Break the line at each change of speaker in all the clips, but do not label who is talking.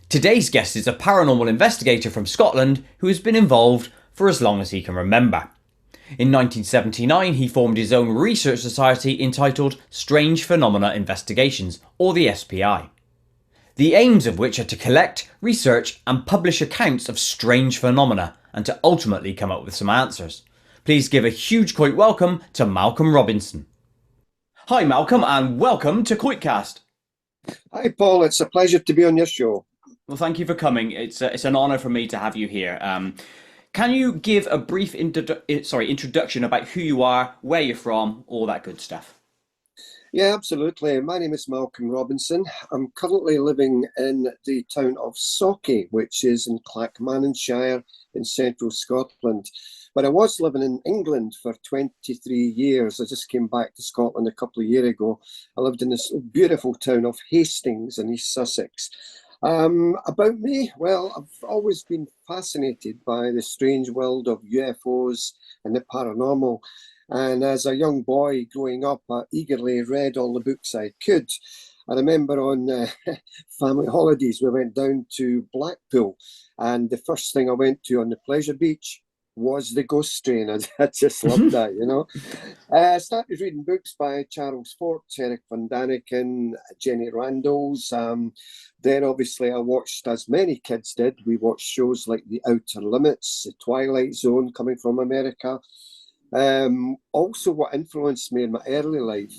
Today's guest is a paranormal investigator from Scotland who has been involved for as long as he can remember. In 1979, he formed his own research society entitled Strange Phenomena Investigations, or the SPI. The aims of which are to collect, research and publish accounts of strange phenomena and to ultimately come up with some answers. Please give a huge Koit welcome to Malcolm Robinson. Hi Malcolm, and welcome to KoitCast.
Hi Paul, it's a pleasure to be on your show.
Well, thank you for coming. It's an honour for me to have you here. Can you give a brief introduction about who you are, where you're from, all that good stuff?
Yeah, absolutely. My name is Malcolm Robinson. I'm currently living in the town of Socky, which is in Clackmannanshire in central Scotland. But I was living in England for 23 years. I just came back to Scotland a couple of years ago. I lived in this beautiful town of Hastings in East Sussex. About me, well, I've always been fascinated by the strange world of UFOs and the paranormal. And as a young boy growing up, I eagerly read all the books I could. I remember on family holidays, we went down to Blackpool, and the first thing I went to on the pleasure beach was the Ghost Train. I just loved that, you know. I started reading books by Charles Fort, Eric Van Daniken, Jenny Randalls. Then obviously I watched, as many kids did, we watched shows like The Outer Limits, The Twilight Zone coming from America. Also what influenced me in my early life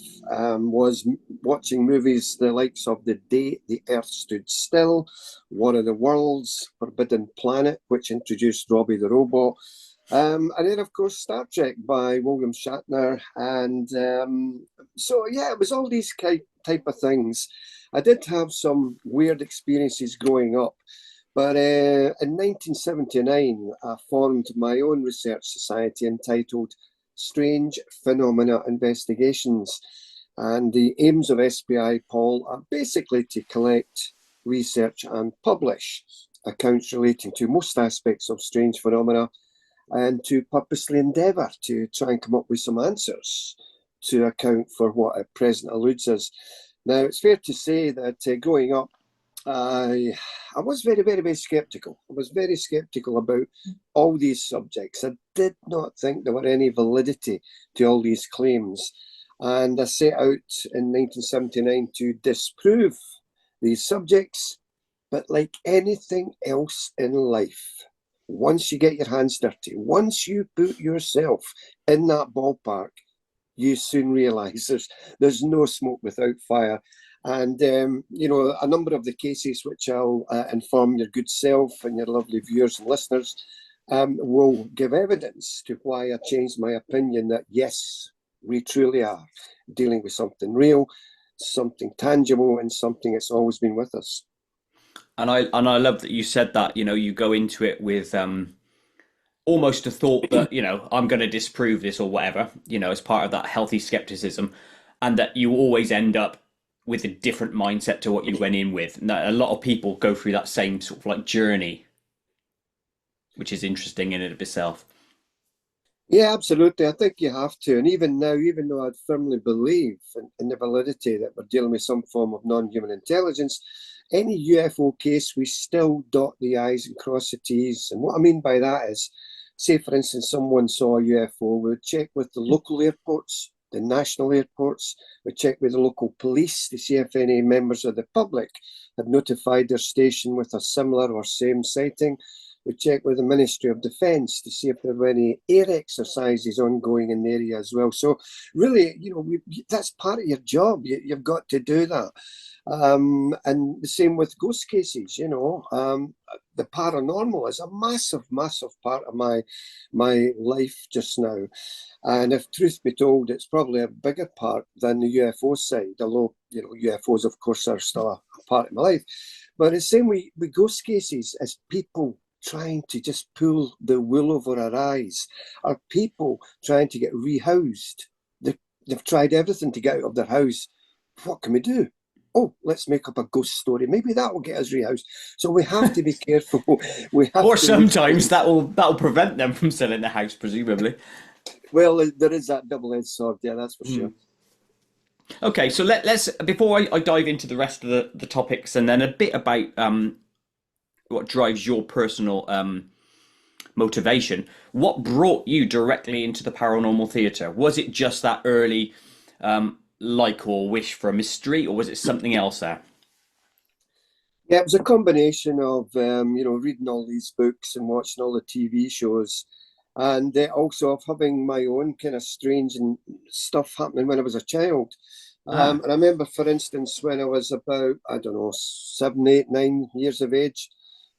was watching movies the likes of The Day the Earth Stood Still, War of the Worlds, Forbidden Planet, which introduced Robbie the Robot, and then of course Star Trek by William Shatner. And so yeah, it was all these type of things. I did have some weird experiences growing up. But in 1979, I formed my own research society entitled Strange Phenomena Investigations. And the aims of SPI, Paul, are basically to collect, research and publish accounts relating to most aspects of strange phenomena and to purposely endeavour to try and come up with some answers to account for what at present eludes us. Now, it's fair to say that growing up, I was very, very, very sceptical. I was very sceptical about all these subjects. I did not think there were any validity to all these claims. And I set out in 1979 to disprove these subjects. But like anything else in life, once you get your hands dirty, once you put yourself in that ballpark, you soon realise there's no smoke without fire. And, you know, a number of the cases which I'll inform your good self and your lovely viewers and listeners will give evidence to why I changed my opinion that, yes, we truly are dealing with something real, something tangible, and something that's always been with us.
And I love that you said that, you know, you go into it with almost a thought that, you know, I'm going to disprove this or whatever, you know, as part of that healthy skepticism, and that you always end up with a different mindset to what you went in with. And a lot of people go through that same sort of like journey, which is interesting in and of itself.
Yeah, absolutely. I think you have to. And even now, even though I firmly believe in the validity that we're dealing with some form of non-human intelligence, any UFO case, we still dot the I's and cross the T's. And what I mean by that is, say, for instance, someone saw a UFO, we would check with the local airports, the national airports, we check with the local police to see if any members of the public had notified their station with a similar or same sighting. We check with the Ministry of Defence to see if there were any air exercises ongoing in the area as well. So really, you know, that's part of your job. You've got to do that. And the same with ghost cases, you know. The paranormal is a massive, massive part of my life just now. And if truth be told, it's probably a bigger part than the UFO side, although, you know, UFOs, of course, are still a part of my life. But the same with ghost cases as people trying to just pull the wool over our eyes, are people trying to get rehoused. They've tried everything to get out of their house. What can we do? Oh, let's make up a ghost story. Maybe that will get us rehoused. So we have to be careful.
Or sometimes that will prevent them from selling the house, presumably.
Well, there is that double-edged sword. Yeah, that's for sure.
Okay, so let's before I dive into the rest of the topics and then a bit about what drives your personal motivation. What brought you directly into the paranormal theatre? Was it just that early like or wish for a mystery, or was it something else there?
Yeah, it was a combination of reading all these books and watching all the TV shows, and also of having my own kind of strange and stuff happening when I was a child.
Ah,
And I remember, for instance, when I was about, I don't know, 7, 8, 9 years of age,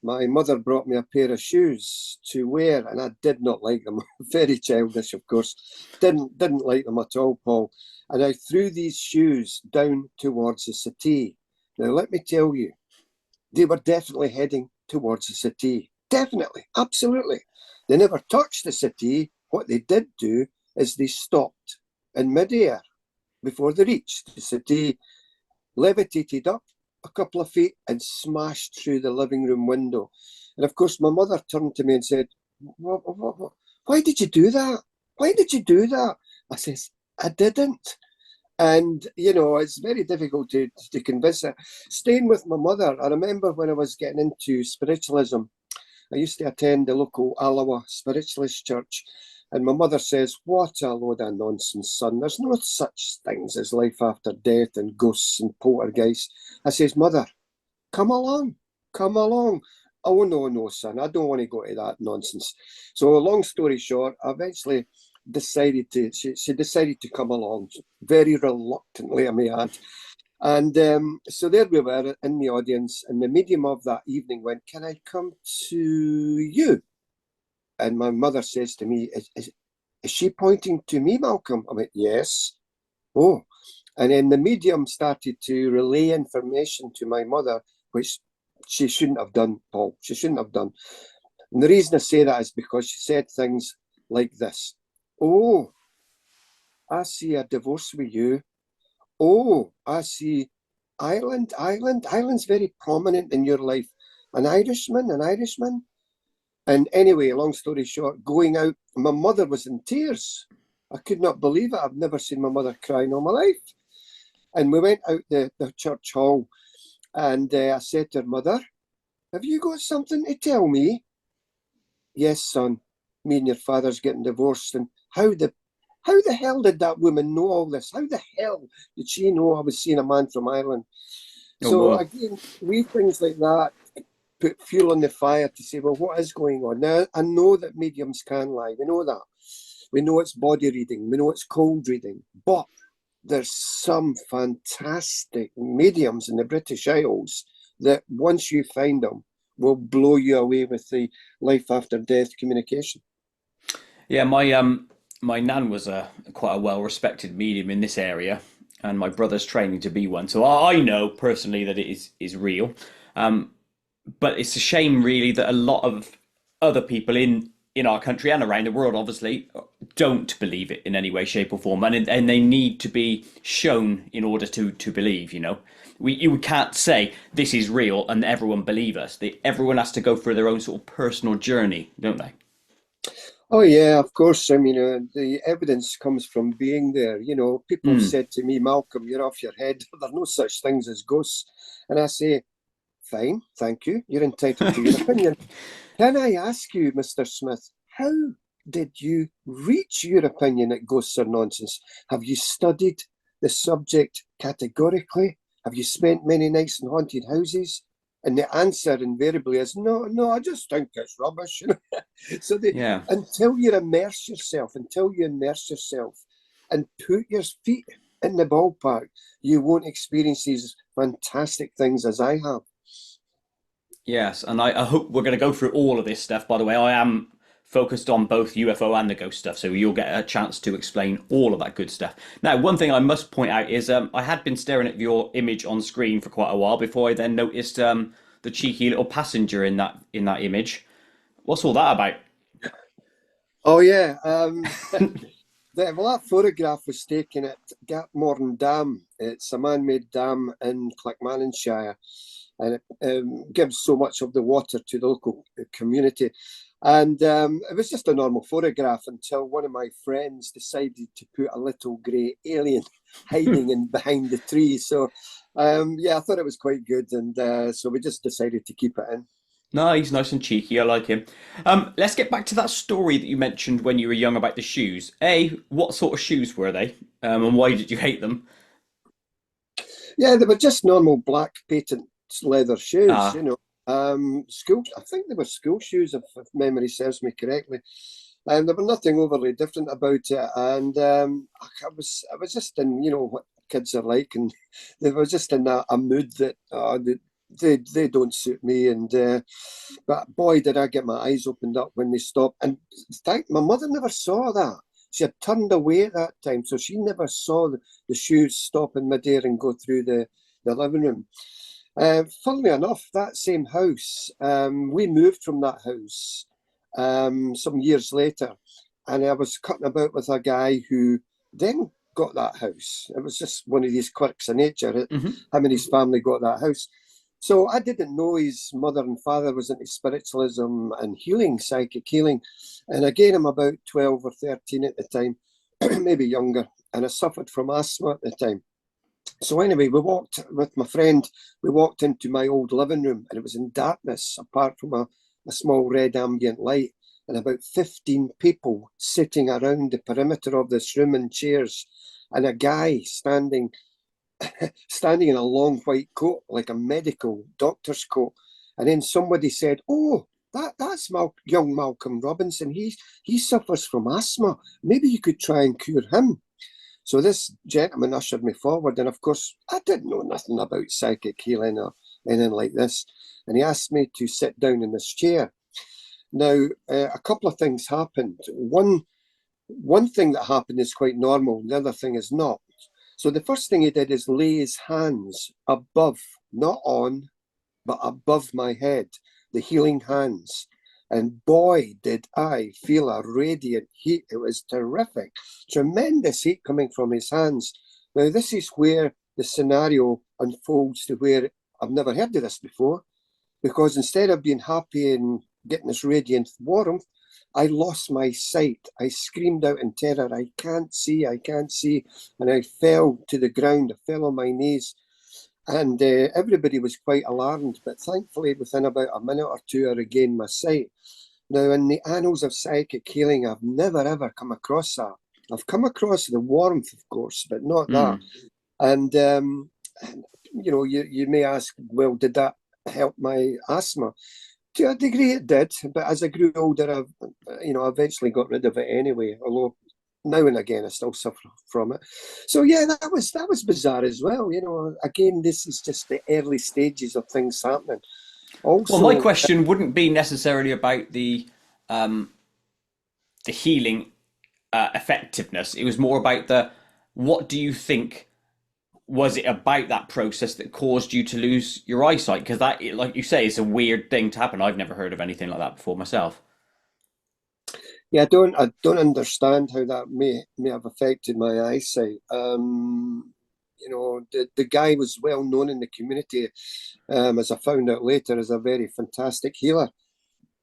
my mother brought me a pair of shoes to wear, and I did not like them. Very childish, of course. Didn't like them at all, Paul. And I threw these shoes down towards the settee. Now, let me tell you, they were definitely heading towards the settee. Definitely, absolutely. They never touched the settee. What they did do is they stopped in midair before they reached the settee, levitated up a couple of feet and smashed through the living room window. And of course, my mother turned to me and said, Why did you do that? Why did you do that? I says, I didn't. And, it's very difficult to convince her. Staying with my mother, I remember when I was getting into spiritualism, I used to attend the local Alawa spiritualist church. And my mother says, What a load of nonsense, son. There's no such things as life after death and ghosts and poltergeists. I says, Mother, come along, come along. Oh, no, no, son, I don't want to go to that nonsense. So, long story short, I eventually she decided to come along, very reluctantly, I may add. And so there we were in the audience, and the medium of that evening went, Can I come to you? And my mother says to me, Is she pointing to me, Malcolm? I went, Yes. Oh. And then the medium started to relay information to my mother, which she shouldn't have done, Paul. She shouldn't have done. And the reason I say that is because she said things like this. Oh, I see a divorce with you. Oh, I see Ireland's very prominent in your life. An Irishman. And anyway, long story short, going out, my mother was in tears. I could not believe it. I've never seen my mother cry in all my life. And we went out the church hall, and I said to her, Mother, have you got something to tell me? Yes, son. Me and your father's getting divorced. And how the hell did that woman know all this? How the hell did she know I was seeing a man from Ireland?
oh
So
boy.
again, we things like that put fuel on the fire to say, well, what is going on? Now, I know that mediums can lie. We know that. We know it's body reading. We know it's cold reading. But there's some fantastic mediums in the British Isles that once you find them will blow you away with the life after death communication.
Yeah, my nan was a quite a well respected medium in this area, and my brother's training to be one. So I know personally that it is real. Um, but it's a shame really that a lot of other people in our country and around the world obviously don't believe it in any way, shape, or form, and they need to be shown in order to believe. You can't say this is real and everyone believe us. Everyone has to go through their own sort of personal journey, don't they?
Oh yeah, of course. I mean, the evidence comes from being there. People have
Hmm.
said to me, Malcolm, you're off your head. There's no such things as ghosts. And I say, fine, thank you. You're entitled to your opinion. Can I ask you, Mr. Smith, how did you reach your opinion that ghosts are nonsense? Have you studied the subject categorically? Have you spent many nights in haunted houses? And the answer invariably is no, no, I just think it's rubbish. So
Yeah.
until you immerse yourself and put your feet in the ballpark, you won't experience these fantastic things as I have.
Yes, and I hope we're going to go through all of this stuff. By the way, I am focused on both UFO and the ghost stuff, so you'll get a chance to explain all of that good stuff. Now, one thing I must point out is I had been staring at your image on screen for quite a while before I then noticed the cheeky little passenger in that image. What's all that about?
Oh yeah, that photograph was taken at Gapmorn Dam. It's a man-made dam in Clackmannanshire, and it gives so much of the water to the local community. And it was just a normal photograph until one of my friends decided to put a little grey alien hiding in behind the tree. So, yeah, I thought it was quite good, and so we just decided to keep it in.
No, he's nice and cheeky. I like him. Let's get back to that story that you mentioned when you were young about the shoes. What sort of shoes were they? And why did you hate them?
Yeah, they were just normal black patent leather shoes,
Ah,
School, I think they were school shoes, if memory serves me correctly. And there was nothing overly different about it. And I was just in, what kids are like, and they were just in a mood that they don't suit me. And but boy, did I get my eyes opened up when they stopped. And thank my mother never saw that. She had turned away at that time, so she never saw the shoes stop in midair and go through the living room. Funnily enough, that same house, we moved from that house some years later, and I was cutting about with a guy who then got that house. It was just one of these quirks of nature.
hmm.
Him and his family got that house. So I didn't know his mother and father was into spiritualism and healing, psychic healing. And again, I'm about 12 or 13 at the time, maybe younger, and I suffered from asthma at the time. So anyway, we walked with my friend, we walked into my old living room, and it was in darkness apart from a small red ambient light, and about 15 people sitting around the perimeter of this room in chairs, and a guy standing in a long white coat, like a medical doctor's coat. And then somebody said, "Oh, that's young Malcolm Robinson. He suffers from asthma. Maybe you could try and cure him." So this gentleman ushered me forward, and of course, I didn't know nothing about psychic healing or anything like this. And he asked me to sit down in this chair. Now, a couple of things happened. One thing that happened is quite normal. The other thing is not. So the first thing he did is lay his hands above, not on, but above my head, the healing hands. And boy, did I feel a radiant heat. It was terrific. Tremendous heat coming from his hands. Now, this is where the scenario unfolds to where I've never heard of this before, because instead of being happy and getting this radiant warmth, I lost my sight. I screamed out in terror, "I can't see, I can't see." And I fell to the ground. I fell on my knees. And everybody was quite alarmed, but thankfully, within about a minute or two, I regained my sight. Now, in the annals of psychic healing, I've never ever come across that. I've come across the warmth, of course, but not that.
Mm.
And you may ask, well, did that help my asthma? To a degree, it did. But as I grew older, I eventually got rid of it anyway. Although now and again, I still suffer from it. So yeah, that was bizarre as well. Again, this is just the early stages of things happening.
Well, my
Also,
question wouldn't be necessarily about the healing effectiveness. It was more about the what do you think was it about that process that caused you to lose your eyesight? Because that, like you say, is a weird thing to happen. I've never heard of anything like that before myself.
yeah, I don't understand how that may have affected my eyesight. The guy was well known in the community, as I found out later, as a very fantastic healer.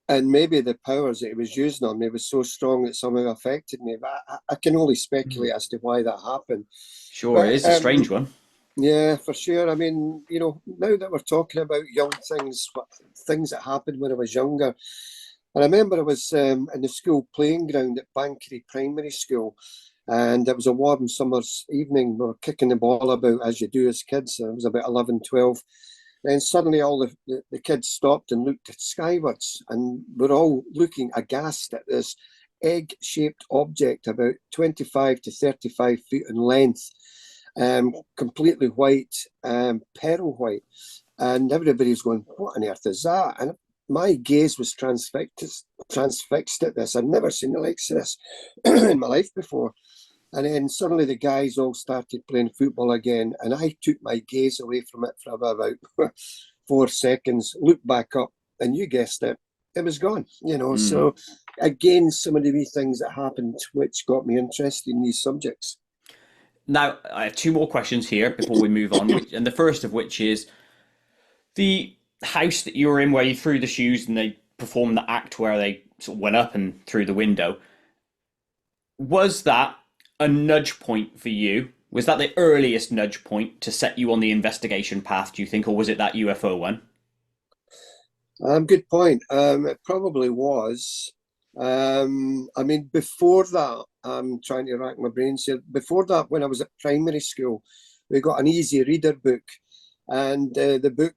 And maybe the powers that he was using on me was so strong that somehow affected me. But I can only speculate as to why that happened.
Sure, it
But
is a strange one.
yeah, for sure. I mean, now that we're talking about young things, things that happened when I was younger, I remember I was in the school playing ground at Bankery Primary School, and it was a warm summer's evening. We were kicking the ball about as you do as kids. I was about 11, 12. Then suddenly all the kids stopped and looked skywards, and we're all looking aghast at this egg-shaped object about 25 to 35 feet in length, completely white, pearl white. And everybody's going, "What on earth is that?" And my gaze was transfixed at this. I'd never seen the likes of this in my life before. And then suddenly the guys all started playing football again. And I took my gaze away from it for about 4 seconds, looked back up, and you guessed it, it was gone.
Mm.
So again, some of the wee things that happened which got me interested in these subjects.
Now, I have two more questions here before we move on, and the first of which is The house that you were in, where you threw the shoes and they performed the act where they sort of went up and through the window, was that a nudge point for you? Was that the earliest nudge point to set you on the investigation path, do you think, or was it that UFO one?
Good point. It probably was. I mean, before that, I'm trying to rack my brains here. Before that, when I was at primary school, we got an easy reader book, and the book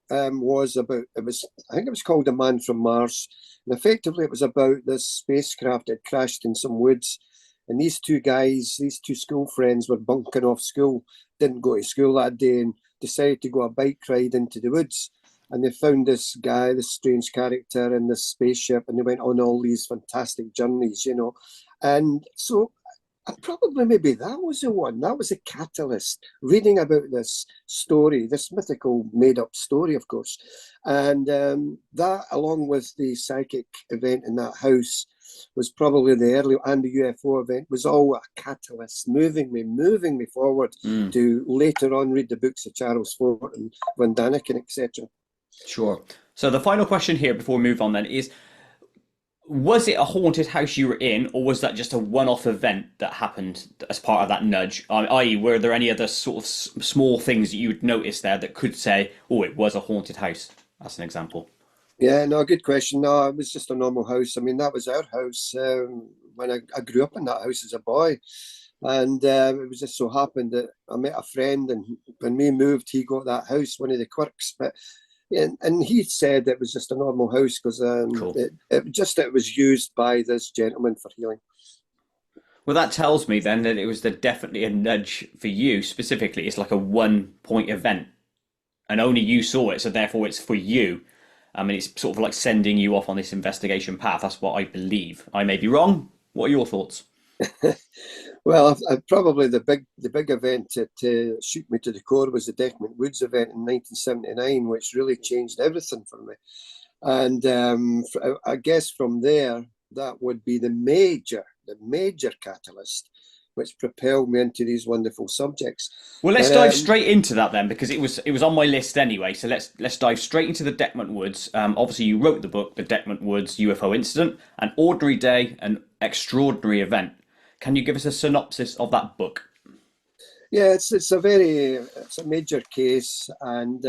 was about. It was, I think, it was called "A Man from Mars," and effectively, it was about this spacecraft that crashed in some woods, and these two guys, these two school friends, were bunking off school, didn't go to school that day, and decided to go a bike ride into the woods. And they found this guy, this strange character in this spaceship, and they went on all these fantastic journeys, you know. And so probably maybe that was the one, that was a catalyst, reading about this story, this mythical made up story, of course. And that, along with the psychic event in that house, was probably the early, and the UFO event was all a catalyst, moving me forward to later on read the books of Charles Fort and Van Daniken, etc.
Sure. So the final question here before we move on then is, was it a haunted house you were in, or was that just a one-off event that happened as part of that nudge? I.e., were there any other sort of small things that you would notice there that could say, oh, it was a haunted house? That's an example.
Yeah, no, good question. No, it was just a normal house. I mean, that was our house when I grew up in that house as a boy. And it was just so happened that I met a friend, and when we moved, he got that house, one of the quirks. But and he said it was just a normal house because
Cool.
it was used by this gentleman for healing.
Well, that tells me then that it was definitely a nudge for you specifically. It's like a one-point event, and only you saw it, so therefore it's for you. I mean, it's sort of like sending you off on this investigation path. That's what I believe. I may be wrong. What are your thoughts?
Well, probably the big event to shoot me to the core was the Decmont Woods event in 1979, which really changed everything for me. And I guess from there, that would be the major catalyst, which propelled me into these wonderful subjects.
Well, let's
But
dive straight into that then, because it was on my list anyway. So let's dive straight into the Decmont Woods. Obviously, you wrote the book, The Decmont Woods UFO Incident, An Ordinary Day, an Extraordinary Event. Can you give us a synopsis of that book?
yeah, it's a major case, and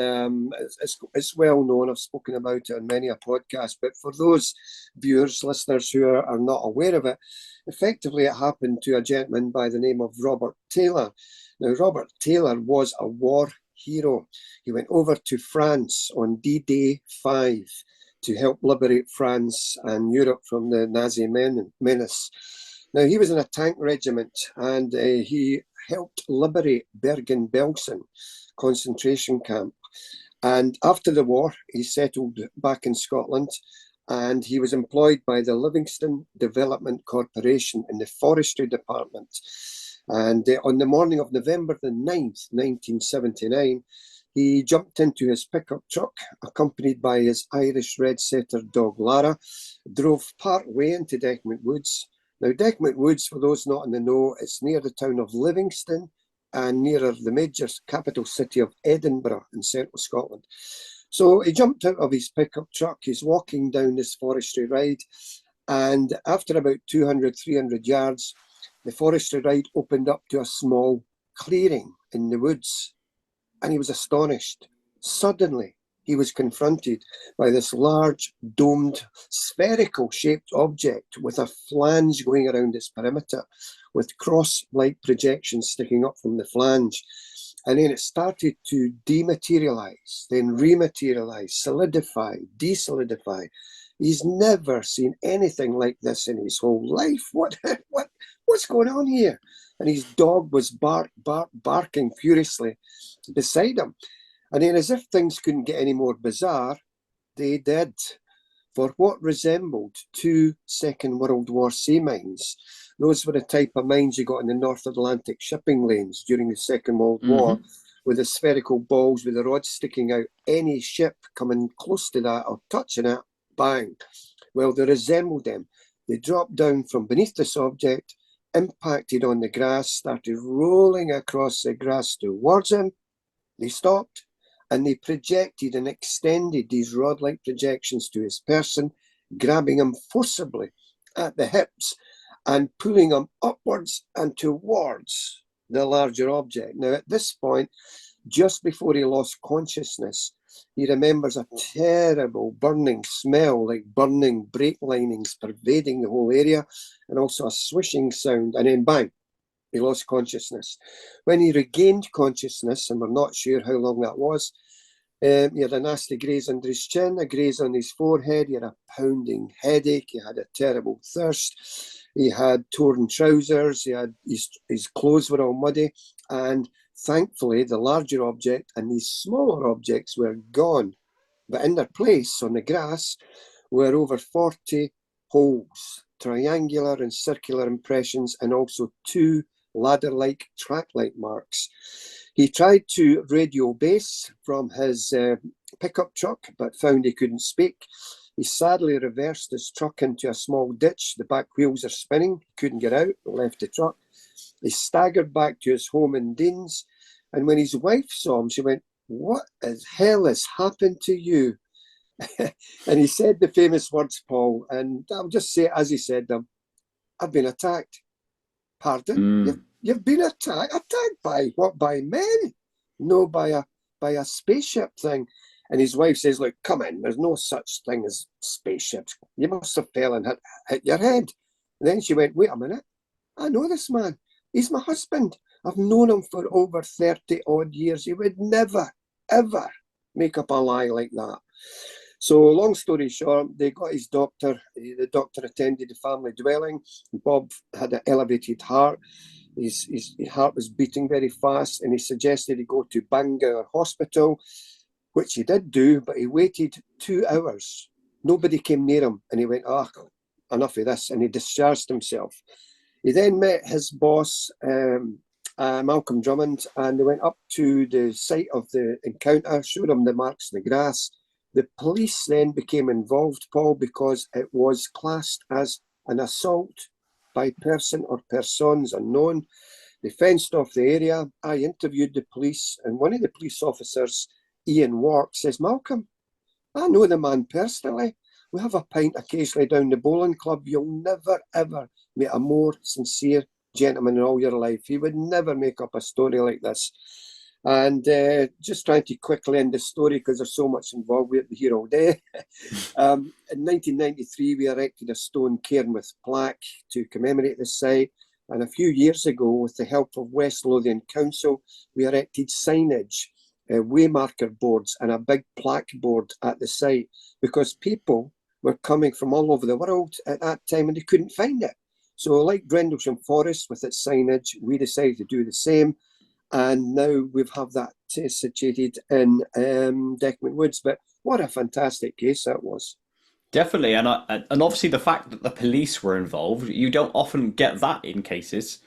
it's well known. I've spoken about it on many a podcast. But for those viewers, listeners who are not aware of it, effectively it happened to a gentleman by the name of Robert Taylor. Now, Robert Taylor was a war hero. He went over to France on D-Day 5 to help liberate France and Europe from the Nazi menace. Now, he was in a tank regiment, and he helped liberate Bergen-Belsen concentration camp. And after the war, he settled back in Scotland, and he was employed by the Livingston Development Corporation in the forestry department. And on the morning of November the 9th, 1979, he jumped into his pickup truck, accompanied by his Irish red setter dog Lara, drove part way into Decmont Woods. Now, Decmont Woods, for those not in the know, it's near the town of Livingston and nearer the major capital city of Edinburgh in central Scotland. So he jumped out of his pickup truck, he's walking down this forestry ride, and after about 200, 300 yards, the forestry ride opened up to a small clearing in the woods, and he was astonished. Suddenly, he was confronted by this large, domed, spherical-shaped object with a flange going around its perimeter, with cross-like projections sticking up from the flange. And then it started to dematerialize, then rematerialize, solidify, desolidify. He's never seen anything like this in his whole life. What's going on here? And his dog was barking furiously beside him. And then, as if things couldn't get any more bizarre, they did. For what resembled two Second World War sea mines. Those were the type of mines you got in the North Atlantic shipping lanes during the Second World War, with the spherical balls with the rods sticking out. Any ship coming close to that or touching it, bang. Well, they resembled them. They dropped down from beneath this object, impacted on the grass, started rolling across the grass towards him. They stopped. and they projected and extended these rod-like projections to his person, grabbing him forcibly at the hips and pulling him upwards and towards the larger object. Now, at this point, just before he lost consciousness, he remembers a terrible burning smell, like burning brake linings pervading the whole area, and also a swishing sound, and then bang, he lost consciousness. When he regained consciousness, and we're not sure how long that was, he had a nasty graze under his chin, a graze on his forehead, he had a pounding headache, he had a terrible thirst, he had torn trousers, he had his clothes were all muddy, and thankfully the larger object and these smaller objects were gone. But in their place on the grass were over 40 holes, triangular and circular impressions, and also 2 ladder-like track-like marks. He tried to radio base from his pickup truck, but found he couldn't speak. He sadly reversed his truck into a small ditch. The back wheels are spinning. He couldn't get out, left the truck. He staggered back to his home in Deans. And when his wife saw him, she went, "What the hell has happened to you?" And he said the famous words, Paul, and I'll just say it as he said them: "I've been attacked." Pardon? You've been attacked? Attacked by what? By men? No, by a spaceship thing. And his wife says, "Look, come in. There's no such thing as spaceships. You must have fell and hit your head." And then she went, "Wait a minute. I know this man. He's my husband. I've known him for over 30 odd years. He would never, ever make up a lie like that." So long story short, they got his doctor. The doctor attended the family dwelling. Bob had an elevated heart. His heart was beating very fast, and he suggested he go to Bangor Hospital, which he did do, but he waited 2 hours. Nobody came near him, and he went, enough of this, and he discharged himself. He then met his boss, Malcolm Drummond, and they went up to the site of the encounter, showed him the marks in the grass. The police then became involved, Paul, because it was classed as an assault by person or persons unknown. They fenced off the area. I interviewed the police, and one of the police officers, Ian Wark, says, "Malcolm, I know the man personally. We have a pint occasionally down the bowling club. You'll never, ever meet a more sincere gentleman in all your life. He would never make up a story like this." And just trying to quickly end the story because there's so much involved. We have to be here all day. In 1993, we erected a stone cairn with plaque to commemorate the site. And a few years ago, with the help of West Lothian Council, we erected signage, waymarker boards, and a big plaque board at the site because people were coming from all over the world at that time and they couldn't find it. So like Grendlesham Forest with its signage, we decided to do the same. And now we have that situated in Deckerman Woods. But what a fantastic case that was.
Definitely, and obviously the fact that the police were involved, you don't often get that in cases.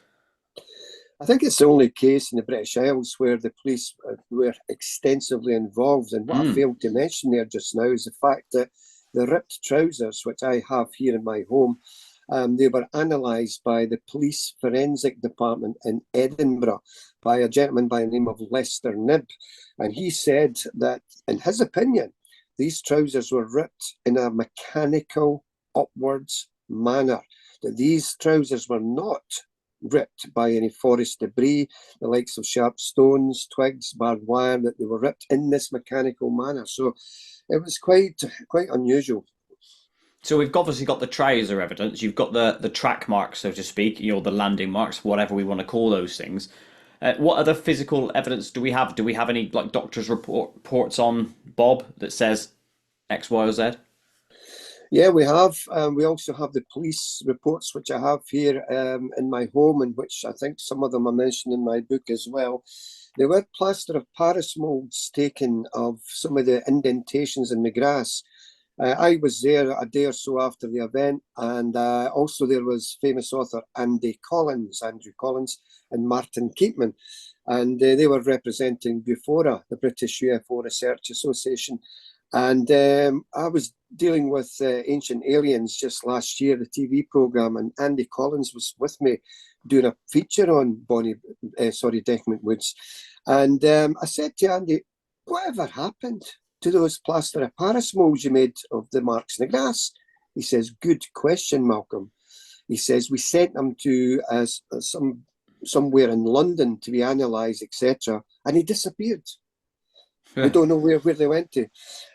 I think it's the only case in the British Isles where the police were extensively involved. And what I failed to mention there just now is the fact that the ripped trousers, which I have here in my home, they were analysed by the police forensic department in Edinburgh by a gentleman by the name of Lester Knibb. And he said that, in his opinion, these trousers were ripped in a mechanical upwards manner, that these trousers were not ripped by any forest debris, the likes of sharp stones, twigs, barbed wire, that they were ripped in this mechanical manner. So it was quite unusual.
So we've obviously got the trouser evidence. You've got the track marks, so to speak, the landing marks, whatever we want to call those things. What other physical evidence do we have? Do we have any doctors' reports on Bob that says X, Y, or Z?
Yeah, we have. We also have the police reports, which I have here in my home, and which I think some of them are mentioned in my book as well. There were plaster of Paris moulds taken of some of the indentations in the grass. I was there a day or so after the event, and also there was famous author Andrew Collins, and Martin Keatman, and they were representing BUFORA, the British UFO Research Association. And I was dealing with Ancient Aliens just last year, the TV programme, and Andy Collins was with me doing a feature on Deckerman Woods. And I said to Andy, whatever happened to those plaster of Paris molds you made of the marks in the grass? He says, good question, Malcolm. He says, we sent them to somewhere in London to be analysed, etc. And he disappeared. We don't know where they went to.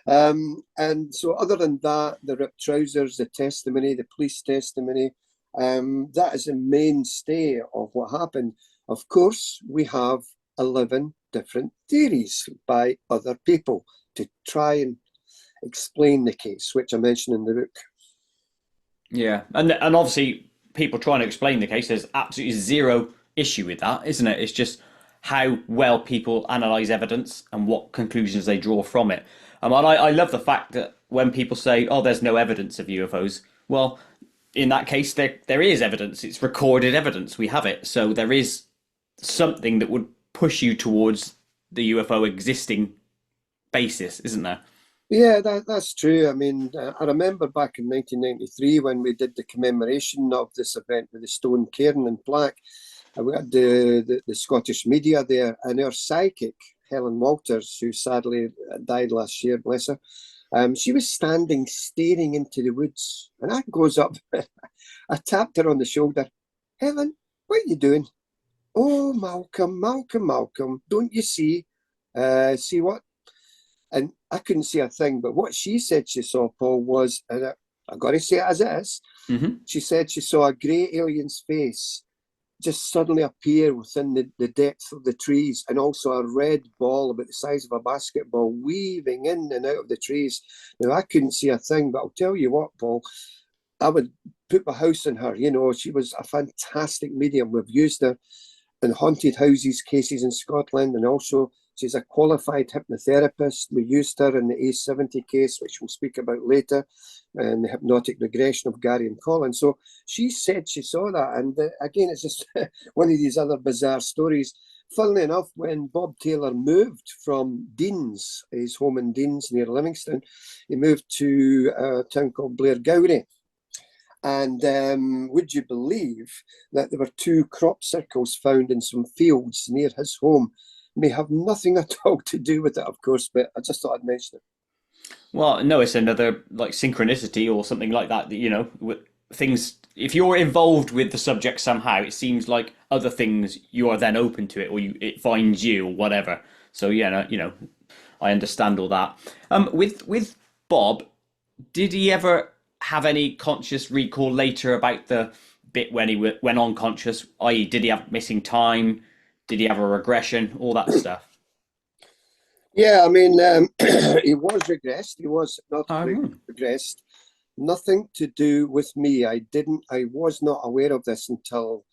And so other than that, the ripped trousers, the testimony, the police testimony, that is the mainstay of what happened. Of course, we have 11 different theories by other people to try and explain the case, which I mentioned in the book.
Yeah, and obviously people trying to explain the case, there's absolutely zero issue with that, isn't it? It's just how well people analyse evidence and what conclusions they draw from it. And I love the fact that when people say, oh, there's no evidence of UFOs, well, in that case, there is evidence. It's recorded evidence. We have it. So there is something that would push you towards the UFO existing basis, isn't there?
Yeah, that's true. I mean, I remember back in 1993 when we did the commemoration of this event with the stone cairn and plaque. We had the Scottish media there, and our psychic, Helen Walters, who sadly died last year, bless her, she was standing staring into the woods. And I goes up, I tapped her on the shoulder. Helen, what are you doing? Oh, Malcolm, don't you see? See what? And I couldn't see a thing, but what she said she saw, Paul, was, and I've got to say it as it is, she said she saw a grey alien's face just suddenly appear within the depth of the trees, and also a red ball about the size of a basketball weaving in and out of the trees. Now, I couldn't see a thing, but I'll tell you what, Paul, I would put my house on her. You know, she was a fantastic medium. We've used her in haunted houses cases in Scotland, and also she's a qualified hypnotherapist. We used her in the A70 case, which we'll speak about later, and the hypnotic regression of Gary and Colin. So she said she saw that. And again, it's just one of these other bizarre stories. Funnily enough, when Bob Taylor moved from Deans, his home in Deans near Livingston, he moved to a town called Blairgowrie. And would you believe that there were 2 crop circles found in some fields near his home? May have nothing at all to do with it, of course, but I just thought I'd mention it.
Well, no, it's another like synchronicity or something like that. That you know, things. If you're involved with the subject somehow, it seems like other things you are then open to it, or it finds you, or whatever. So yeah, you know, I understand all that. With Bob, did he ever have any conscious recall later about the bit when he went unconscious? I.e., did he have missing time? Did he have a regression? All that stuff.
Yeah, I mean, he was regressed. He was not regressed. Nothing to do with me. I was not aware of this until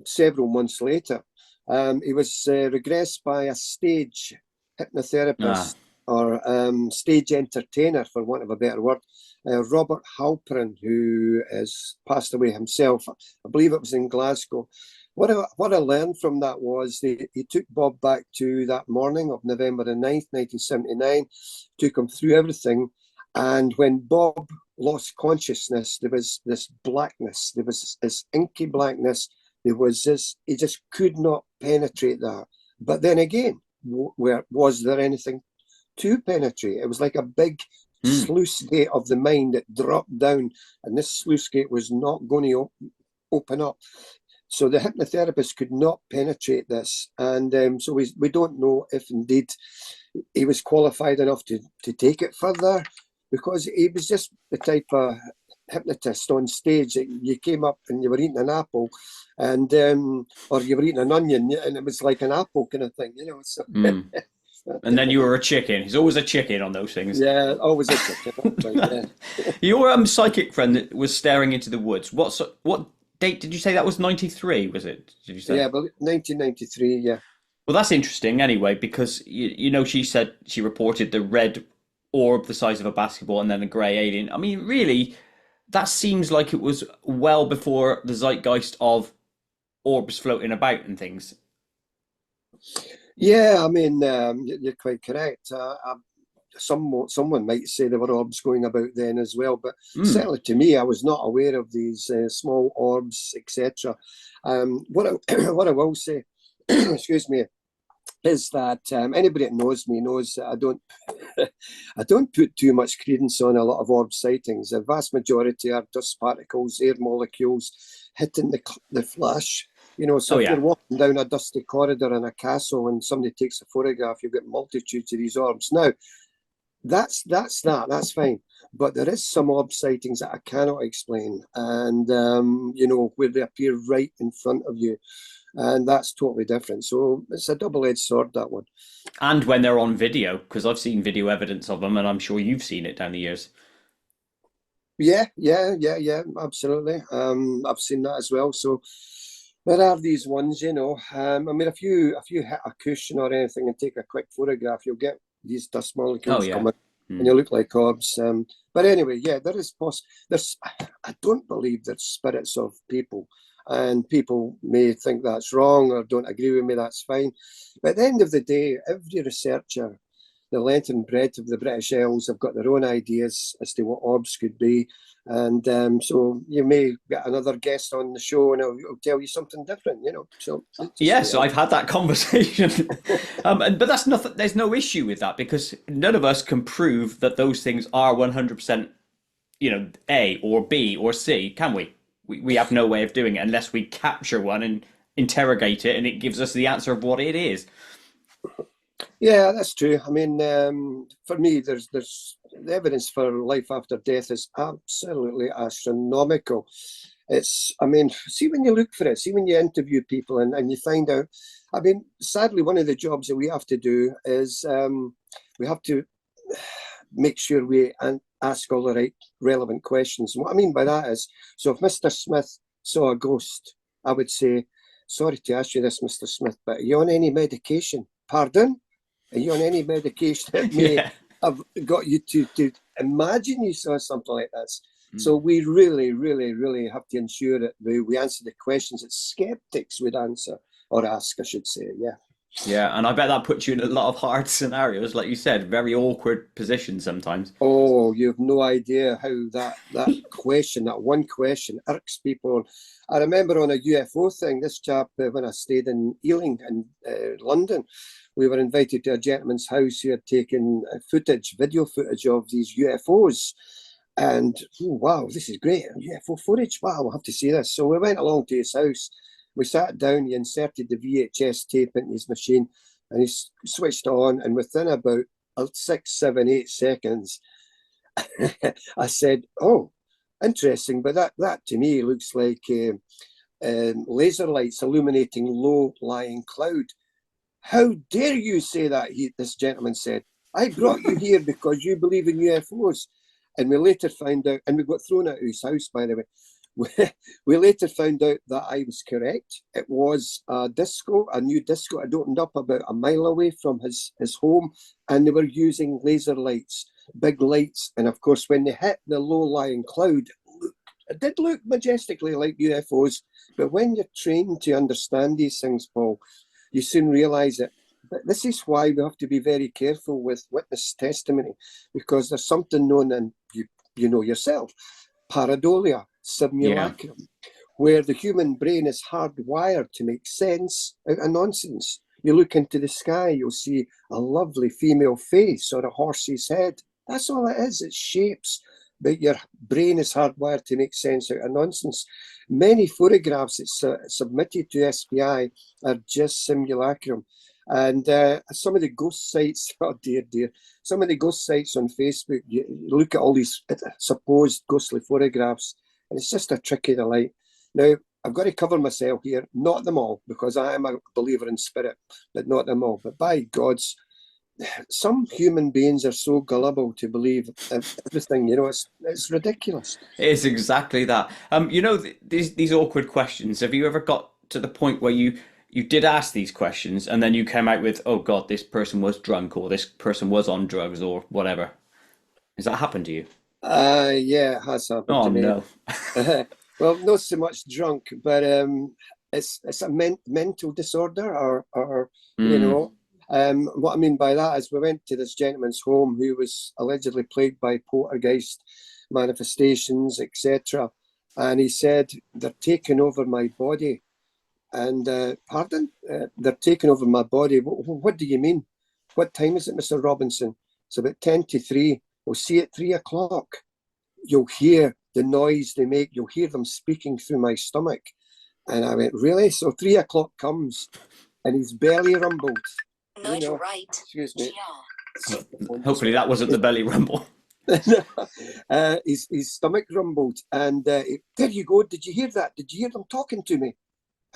several months later. He was regressed by a stage hypnotherapist or stage entertainer, for want of a better word, Robert Halperin, who has passed away himself. I believe it was in Glasgow. What I learned from that was he took Bob back to that morning of November the 9th, 1979, took him through everything. And when Bob lost consciousness, there was this blackness, there was this inky blackness, there was this, he just could not penetrate that. But then again, was there anything to penetrate? It was like a big sluice gate of the mind that dropped down, and this sluice gate was not going to open up. So the hypnotherapist could not penetrate this. And so we don't know if indeed he was qualified enough to take it further, because he was just the type of hypnotist on stage that you came up and you were eating an apple, and or you were eating an onion, and it was like an apple kind of thing, you know. So,
and then you were a chicken. He's always a chicken on those things.
Yeah, always a chicken. Right, yeah.
Your psychic friend that was staring into the woods. What date did you say that was? 93, was it? Did you say?
Yeah, but 1993. Yeah.
Well, that's interesting anyway, because you know she said she reported the red orb the size of a basketball and then a grey alien. I mean, really, that seems like it was well before the zeitgeist of orbs floating about and things.
Yeah, I mean, you're quite correct. Someone might say there were orbs going about then as well, but certainly to me, I was not aware of these small orbs, etc. What I will say, excuse me, is that anybody that knows me knows that I don't I don't put too much credence on a lot of orb sightings. The vast majority are dust particles, air molecules hitting the flash. You know, so
Oh
if
yeah.
you're walking down a dusty corridor in a castle and somebody takes a photograph, you've got multitudes of these orbs. Now, that's fine. But there is some orb sightings that I cannot explain, and you know, where they appear right in front of you, and that's totally different. So it's a double-edged sword, that one.
And when they're on video, because I've seen video evidence of them, and I'm sure you've seen it down the years.
Yeah, absolutely. I've seen that as well. So there are these ones, you know. I mean, if you hit a cushion or anything and take a quick photograph, you'll get these dust
Oh
molecules
yeah.
coming, and you look like orbs. But anyway, yeah, there is there's. I don't believe there's spirits of people, and people may think that's wrong or don't agree with me. That's fine. But at the end of the day, every researcher, the length and breadth of the British Isles, have got their own ideas as to what orbs could be. And so you may get another guest on the show and he'll tell you something different, you know. So
Yes, I've had that conversation. But that's nothing. There's no issue with that because none of us can prove that those things are 100%, A or B or C, can we? We have no way of doing it unless we capture one and interrogate it, and it gives us the answer of what it is.
yeah, that's true. I mean, for me, there's the evidence for life after death is absolutely astronomical. I mean, see when you look for it, see when you interview people and you find out. I mean, sadly, one of the jobs that we have to do is we have to make sure we ask all the right relevant questions. And what I mean by that is, so if Mr. Smith saw a ghost, I would say, sorry to ask you this, Mr. Smith, but are you on any medication? Pardon? Are you on any medication that may
Yeah.
have got you to imagine you saw something like this? So we really, really, really have to ensure that we answer the questions that skeptics would answer or ask, I should say. Yeah.
Yeah, and I bet that puts you in a lot of hard scenarios, like you said, very awkward positions sometimes.
Oh, you have no idea how that question, that one question, irks people. I remember on a UFO thing, this chap, when I stayed in Ealing in London, we were invited to a gentleman's house who had taken video footage of these UFOs. And oh, wow, this is great. UFO footage. Wow, we'll have to see this. So we went along to his house. We sat down, he inserted the VHS tape into his machine and he switched on. And within about 6, 7, 8 seconds, I said, oh, interesting. But that to me looks like laser lights illuminating low-lying cloud. How dare you say that? This gentleman said, I brought you here because you believe in UFOs. And we later found out, and we got thrown out of his house, by the way. We later found out that I was correct. It was a new disco had opened up about a mile away from his home, and they were using laser lights, big lights. And of course, when they hit the low-lying cloud, it did look majestically like UFOs. But when you're trained to understand these things, Paul, you soon realize it. But this is why we have to be very careful with witness testimony, because there's something known, and you know yourself, pareidolia,
Yeah.
simulacrum, where the human brain is hardwired to make sense out of nonsense. You look into the sky, you'll see a lovely female face or a horse's head. That's all it is. It's shapes, but your brain is hardwired to make sense out of nonsense. Many photographs that's submitted to SPI are just simulacrum. And some of the ghost sites, oh dear, some of the ghost sites on Facebook, you look at all these supposed ghostly photographs, and it's just a trick of the light. Now, I've got to cover myself here, not them all, because I am a believer in spirit, but not them all. But by God's, some human beings are so gullible to believe everything, you know, it's ridiculous.
It's exactly that. These awkward questions. Have you ever got to the point where you did ask these questions and then you came out with, "Oh God, this person was drunk or this person was on drugs or whatever"? Has that happened to you?
Yeah, it has happened
Oh
to me.
no.
Well, not so much drunk, but it's a mental disorder, or you
Mm,
know, what I mean by that is we went to this gentleman's home who was allegedly plagued by poltergeist manifestations, etc. And he said they're taking over my body. And pardon, they're taking over my body. What do you mean? What time is it, Mr. Robinson? It's about 10 to 3. We'll see at 3 o'clock. You'll hear the noise they make. You'll hear them speaking through my stomach. And I went, really? So 3 o'clock comes and his belly rumbled.
Right.
Excuse me.
Hopefully that wasn't the belly rumble.
His stomach rumbled. And there you go. Did you hear that? Did you hear them talking to me?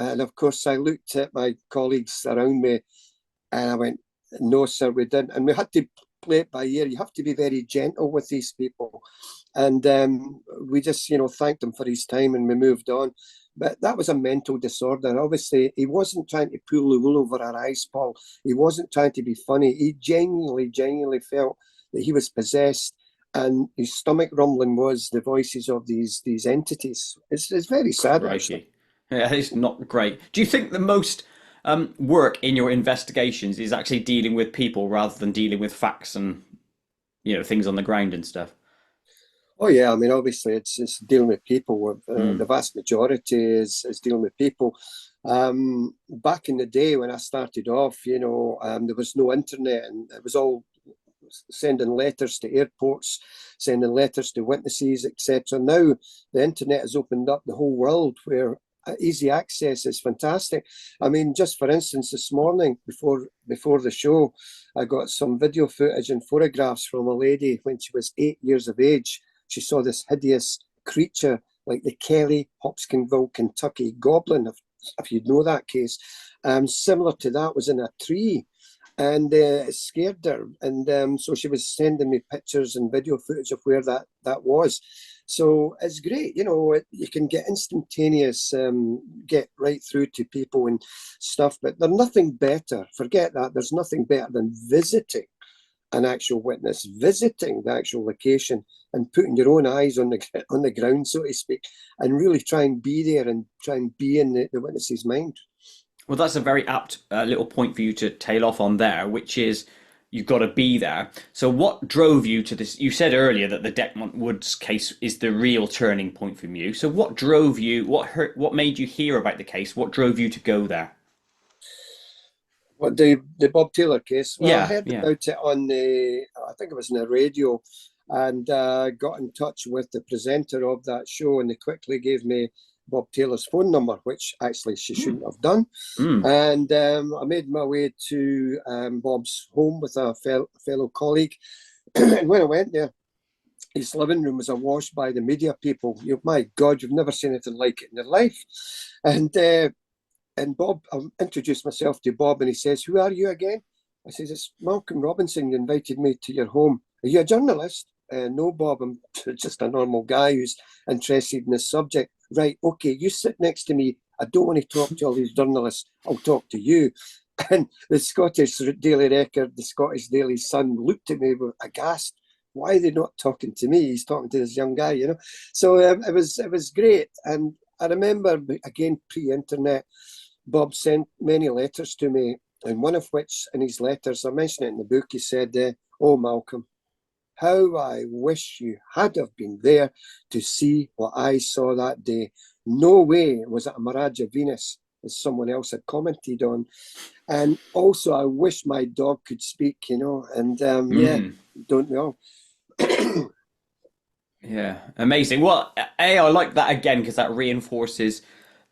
And of course, I looked at my colleagues around me and I went, no, sir, we didn't. And we had to play it by ear. You have to be very gentle with these people. And we just, thanked him for his time and we moved on. But that was a mental disorder. Obviously, he wasn't trying to pull the wool over our eyes, Paul. He wasn't trying to be funny. He genuinely felt that he was possessed. And his stomach rumbling was the voices of these entities. It's very sad, actually.
Yeah, it's not great. Do you think the most work in your investigations is actually dealing with people rather than dealing with facts and things on the ground and stuff?
Oh yeah, I mean, obviously it's dealing with people. The vast majority is dealing with people. Back in the day when I started off, there was no internet, and it was all sending letters to airports, sending letters to witnesses, etc. Now the internet has opened up the whole world where easy access is fantastic. I mean, just for instance, this morning before the show, I got some video footage and photographs from a lady when she was 8 years of age. She saw this hideous creature like the Kelly Hopkinsville, Kentucky goblin, if you know that case. Similar to that was in a tree. And it scared her. And so she was sending me pictures and video footage of where that was. So it's great, you can get instantaneous, get right through to people and stuff, but there's nothing better, forget that, there's nothing better than visiting an actual witness, visiting the actual location and putting your own eyes on the ground, so to speak, and really try and be there and try and be in the witness's mind.
Well, that's a very apt little point for you to tail off on there, which is you've got to be there. So what drove you to this? You said earlier that the Decmont Woods case is the real turning point from you. So what drove you? What made you hear about the case? What drove you to go there?
What, the Bob Taylor case? Well,
Yeah,
I heard about it on I think it was on the radio, and got in touch with the presenter of that show, and they quickly gave me Bob Taylor's phone number, which actually she shouldn't have done. And I made my way to Bob's home with a fellow colleague. And when I went there, his living room was awash by the media people. My God, you've never seen anything like it in your life. And Bob, I introduced myself to Bob, and he says, "Who are you again?" I says, "It's Malcolm Robinson. You invited me to your home. Are you a journalist?" "No, Bob, I'm just a normal guy who's interested in this subject." "Right, okay, you sit next to me. I don't want to talk to all these journalists. I'll talk to you." And the Scottish Daily Record, the Scottish Daily Sun looked at me aghast. Why are they not talking to me? He's talking to this young guy, So it was great. And I remember, again, pre-internet, Bob sent many letters to me, and one of which in his letters, I mentioned it in the book, he said, "Oh, Malcolm, how I wish you had have been there to see what I saw that day. No way was it a mirage of Venus," as someone else had commented on. "And also, I wish my dog could speak, and yeah, don't we all?"
Yeah, amazing. Well, I like that again because that reinforces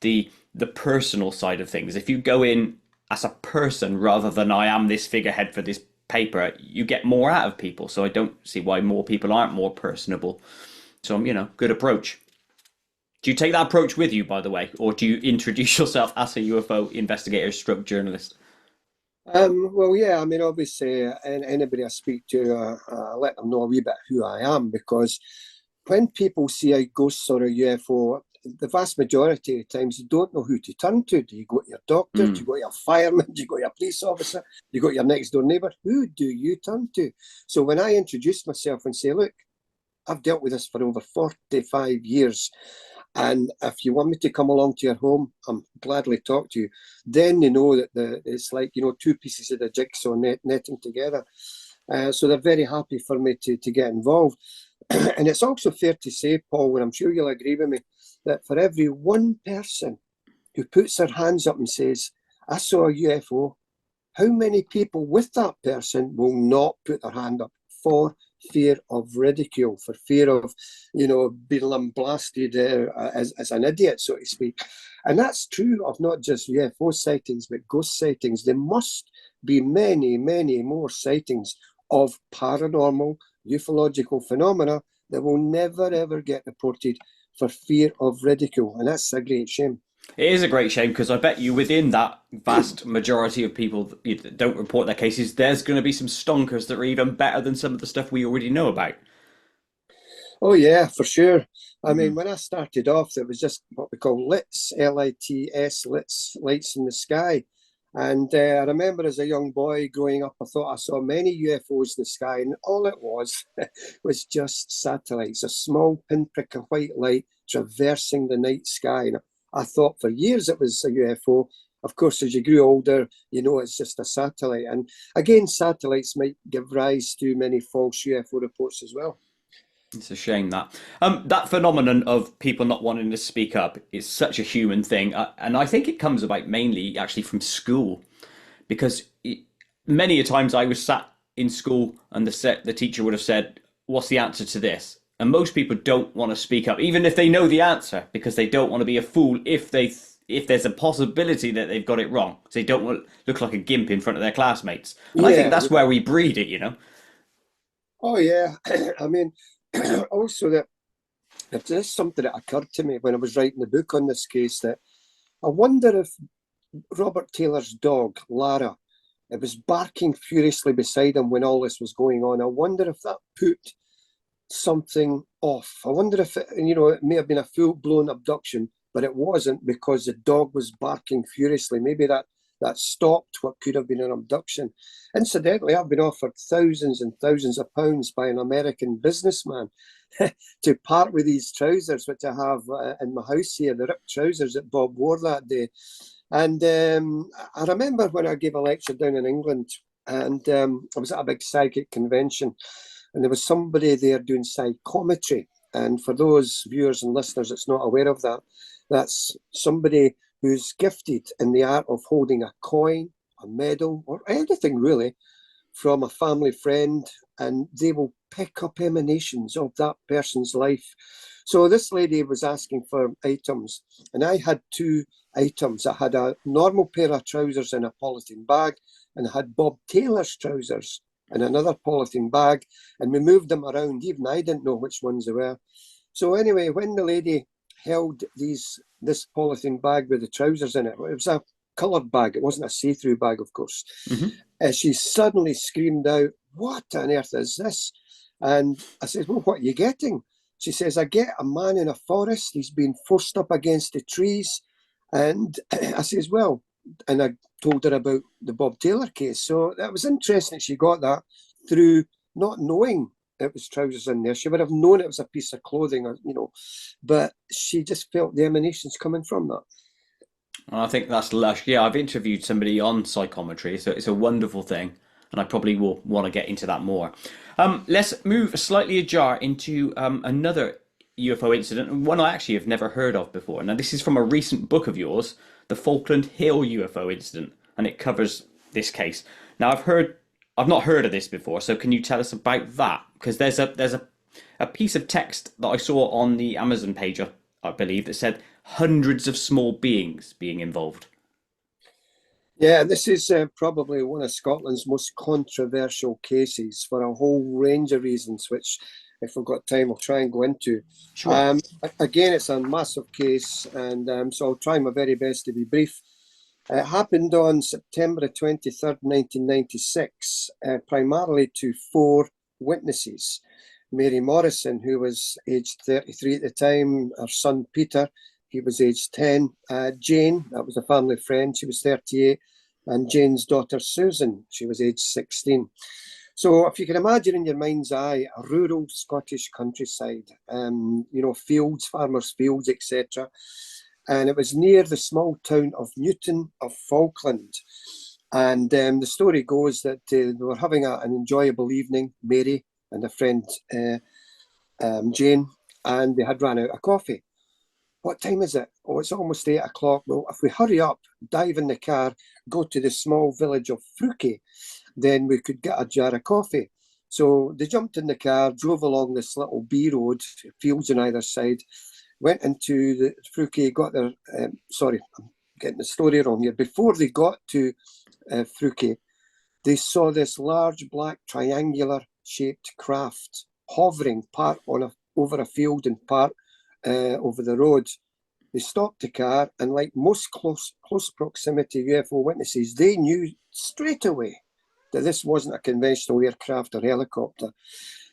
the personal side of things. If you go in as a person rather than I am this figurehead for this paper, you get more out of people. So I don't see why more people aren't more personable. So, good approach. Do you take that approach with you, by the way, or do you introduce yourself as a UFO investigator stroke journalist?
Well, yeah, I mean, obviously, anybody I speak to, I let them know a wee bit who I am, because when people see a ghost or a UFO, the vast majority of times you don't know who to turn to. Do you go to your doctor? Do you go to your fireman? Do you go to your police officer? Do you go to your next door neighbour? Who do you turn to? So when I introduce myself and say, "Look, I've dealt with this for over 45 years. And if you want me to come along to your home, I'm gladly talk to you," then they know that it's like, two pieces of the jigsaw netting together. So they're very happy for me to get involved. And it's also fair to say, Paul, and I'm sure you'll agree with me, that for every one person who puts their hands up and says, I saw a UFO. How many people with that person will not put their hand up for fear of ridicule, for fear of, being lambasted as an idiot, so to speak? And that's true of not just UFO sightings, but ghost sightings. There must be many, many more sightings of paranormal, ufological phenomena that will never, ever get reported for fear of ridicule. And that's a great shame.
It is a great shame because I bet you within that vast majority of people that don't report their cases, there's going to be some stonkers that are even better than some of the stuff we already know about.
Oh, yeah, for sure. I
Mm-hmm.
mean, when I started off, there was just what we call LITS, LITS, LITS, lights in the sky. And I remember as a young boy growing up, I thought I saw many UFOs in the sky, and all it was was just satellites, a small pinprick of white light traversing the night sky. And I thought for years it was a UFO. Of course, as you grew older, it's just a satellite. And again, satellites might give rise to many false UFO reports as well.
It's a shame that phenomenon of people not wanting to speak up is such a human thing, and I think it comes about mainly actually from school, because many a times I was sat in school and the teacher would have said, "What's the answer to this?" And most people don't want to speak up, even if they know the answer, because they don't want to be a fool if there's a possibility that they've got it wrong. So they don't want to look like a gimp in front of their classmates. And I think
Yeah.
that's where we breed it.
Oh, yeah. I mean, also that there's something that occurred to me when I was writing the book on this case, that I wonder if Robert Taylor's dog, Lara, it was barking furiously beside him when all this was going on. I wonder if that put something off. I wonder if it may have been a full-blown abduction, but it wasn't, because the dog was barking furiously. Maybe that stopped what could have been an abduction. Incidentally, I've been offered thousands and thousands of pounds by an American businessman to part with these trousers, which I have in my house here, the ripped trousers that Bob wore that day. And I remember when I gave a lecture down in England, and I was at a big psychic convention, and there was somebody there doing psychometry. And for those viewers and listeners that's not aware of that, that's somebody who's gifted in the art of holding a coin, a medal, or anything really from a family friend, and they will pick up emanations of that person's life. So this lady was asking for items, and I had two items. I had a normal pair of trousers in a polythene bag, and I had Bob Taylor's trousers in another polythene bag, and we moved them around. Even I didn't know which ones they were. So anyway, when the lady held this polythene bag with the trousers in it, it was a coloured bag. It wasn't a see-through bag, of course.
Mm-hmm.
She suddenly screamed out, "What on earth is this?" And I said, "Well, what are you getting?" She says, "I get a man in a forest. He's been forced up against the trees." And I says, "Well," and I told her about the Bob Taylor case. So that was interesting. She got that through not knowing it was trousers in there. She would have known it was a piece of clothing, but she just felt the emanations coming from that.
I think that's lush. Yeah, I've interviewed somebody on psychometry, so it's a wonderful thing, and I probably will want to get into that more. Let's move slightly ajar into another UFO incident, one I actually have never heard of before. Now, this is from a recent book of yours, the Falkland Hill UFO incident, and it covers this case. Now, I've not heard of this before, so can you tell us about that? Because there's a piece of text that I saw on the Amazon page, I believe, that said hundreds of small beings being involved.
Yeah, this is probably one of Scotland's most controversial cases for a whole range of reasons, which, if we've got time, I'll try and go into.
Sure.
Again, it's a massive case, and so I'll try my very best to be brief. It happened on September 23rd, 1996, primarily to four witnesses. Mary Morrison, who was aged 33 at the time, her son Peter, he was aged 10. Jane, that was a family friend, she was 38. And Jane's daughter Susan, she was aged 16. So if you can imagine in your mind's eye, a rural Scottish countryside, fields, farmers' fields, etc. And it was near the small town of Newton of Falkland. And the story goes that they were having an enjoyable evening, Mary and a friend, Jane, and they had run out of coffee. What time is it? oh, it's almost 8 o'clock. Well, if we hurry up, dive in the car, go to the small village of Fruki, then we could get a jar of coffee. So they jumped in the car, drove along this little B road, fields on either side, went into the Fruki, got their, sorry, I'm getting the story wrong here. Before they got to Fruki, they saw this large black triangular shaped craft hovering part on over a field and part over the road. They stopped the car, and like most close proximity UFO witnesses, they knew straight away that this wasn't a conventional aircraft or helicopter.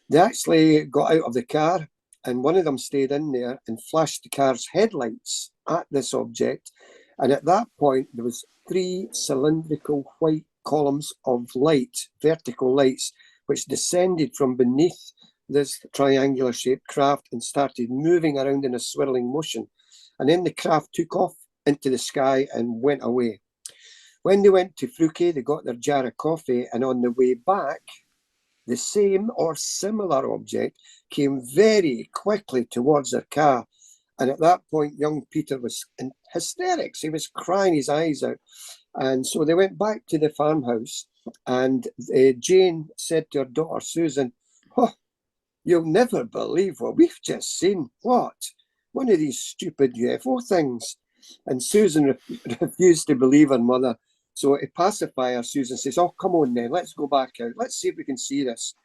They actually got out of the car, and one of them stayed in there and flashed the car's headlights at this object. And at that point, there was 3 cylindrical white columns of light, vertical lights, which descended from beneath this triangular shaped craft and started moving around in a swirling motion. And then the craft took off into the sky and went away. When they went to Fruki, they got their jar of coffee, and on the way back, the same or similar object came very quickly towards their car. And at that point, young Peter was in hysterics. He was crying his eyes out. And so they went back to the farmhouse, and Jane said to her daughter, Susan, "Oh, you'll never believe what we've just seen." "What?" "One of these stupid UFO things." And Susan refused to believe her mother. So to pacify her, Susan says, "Oh, come on then, let's go back out. Let's see if we can see this."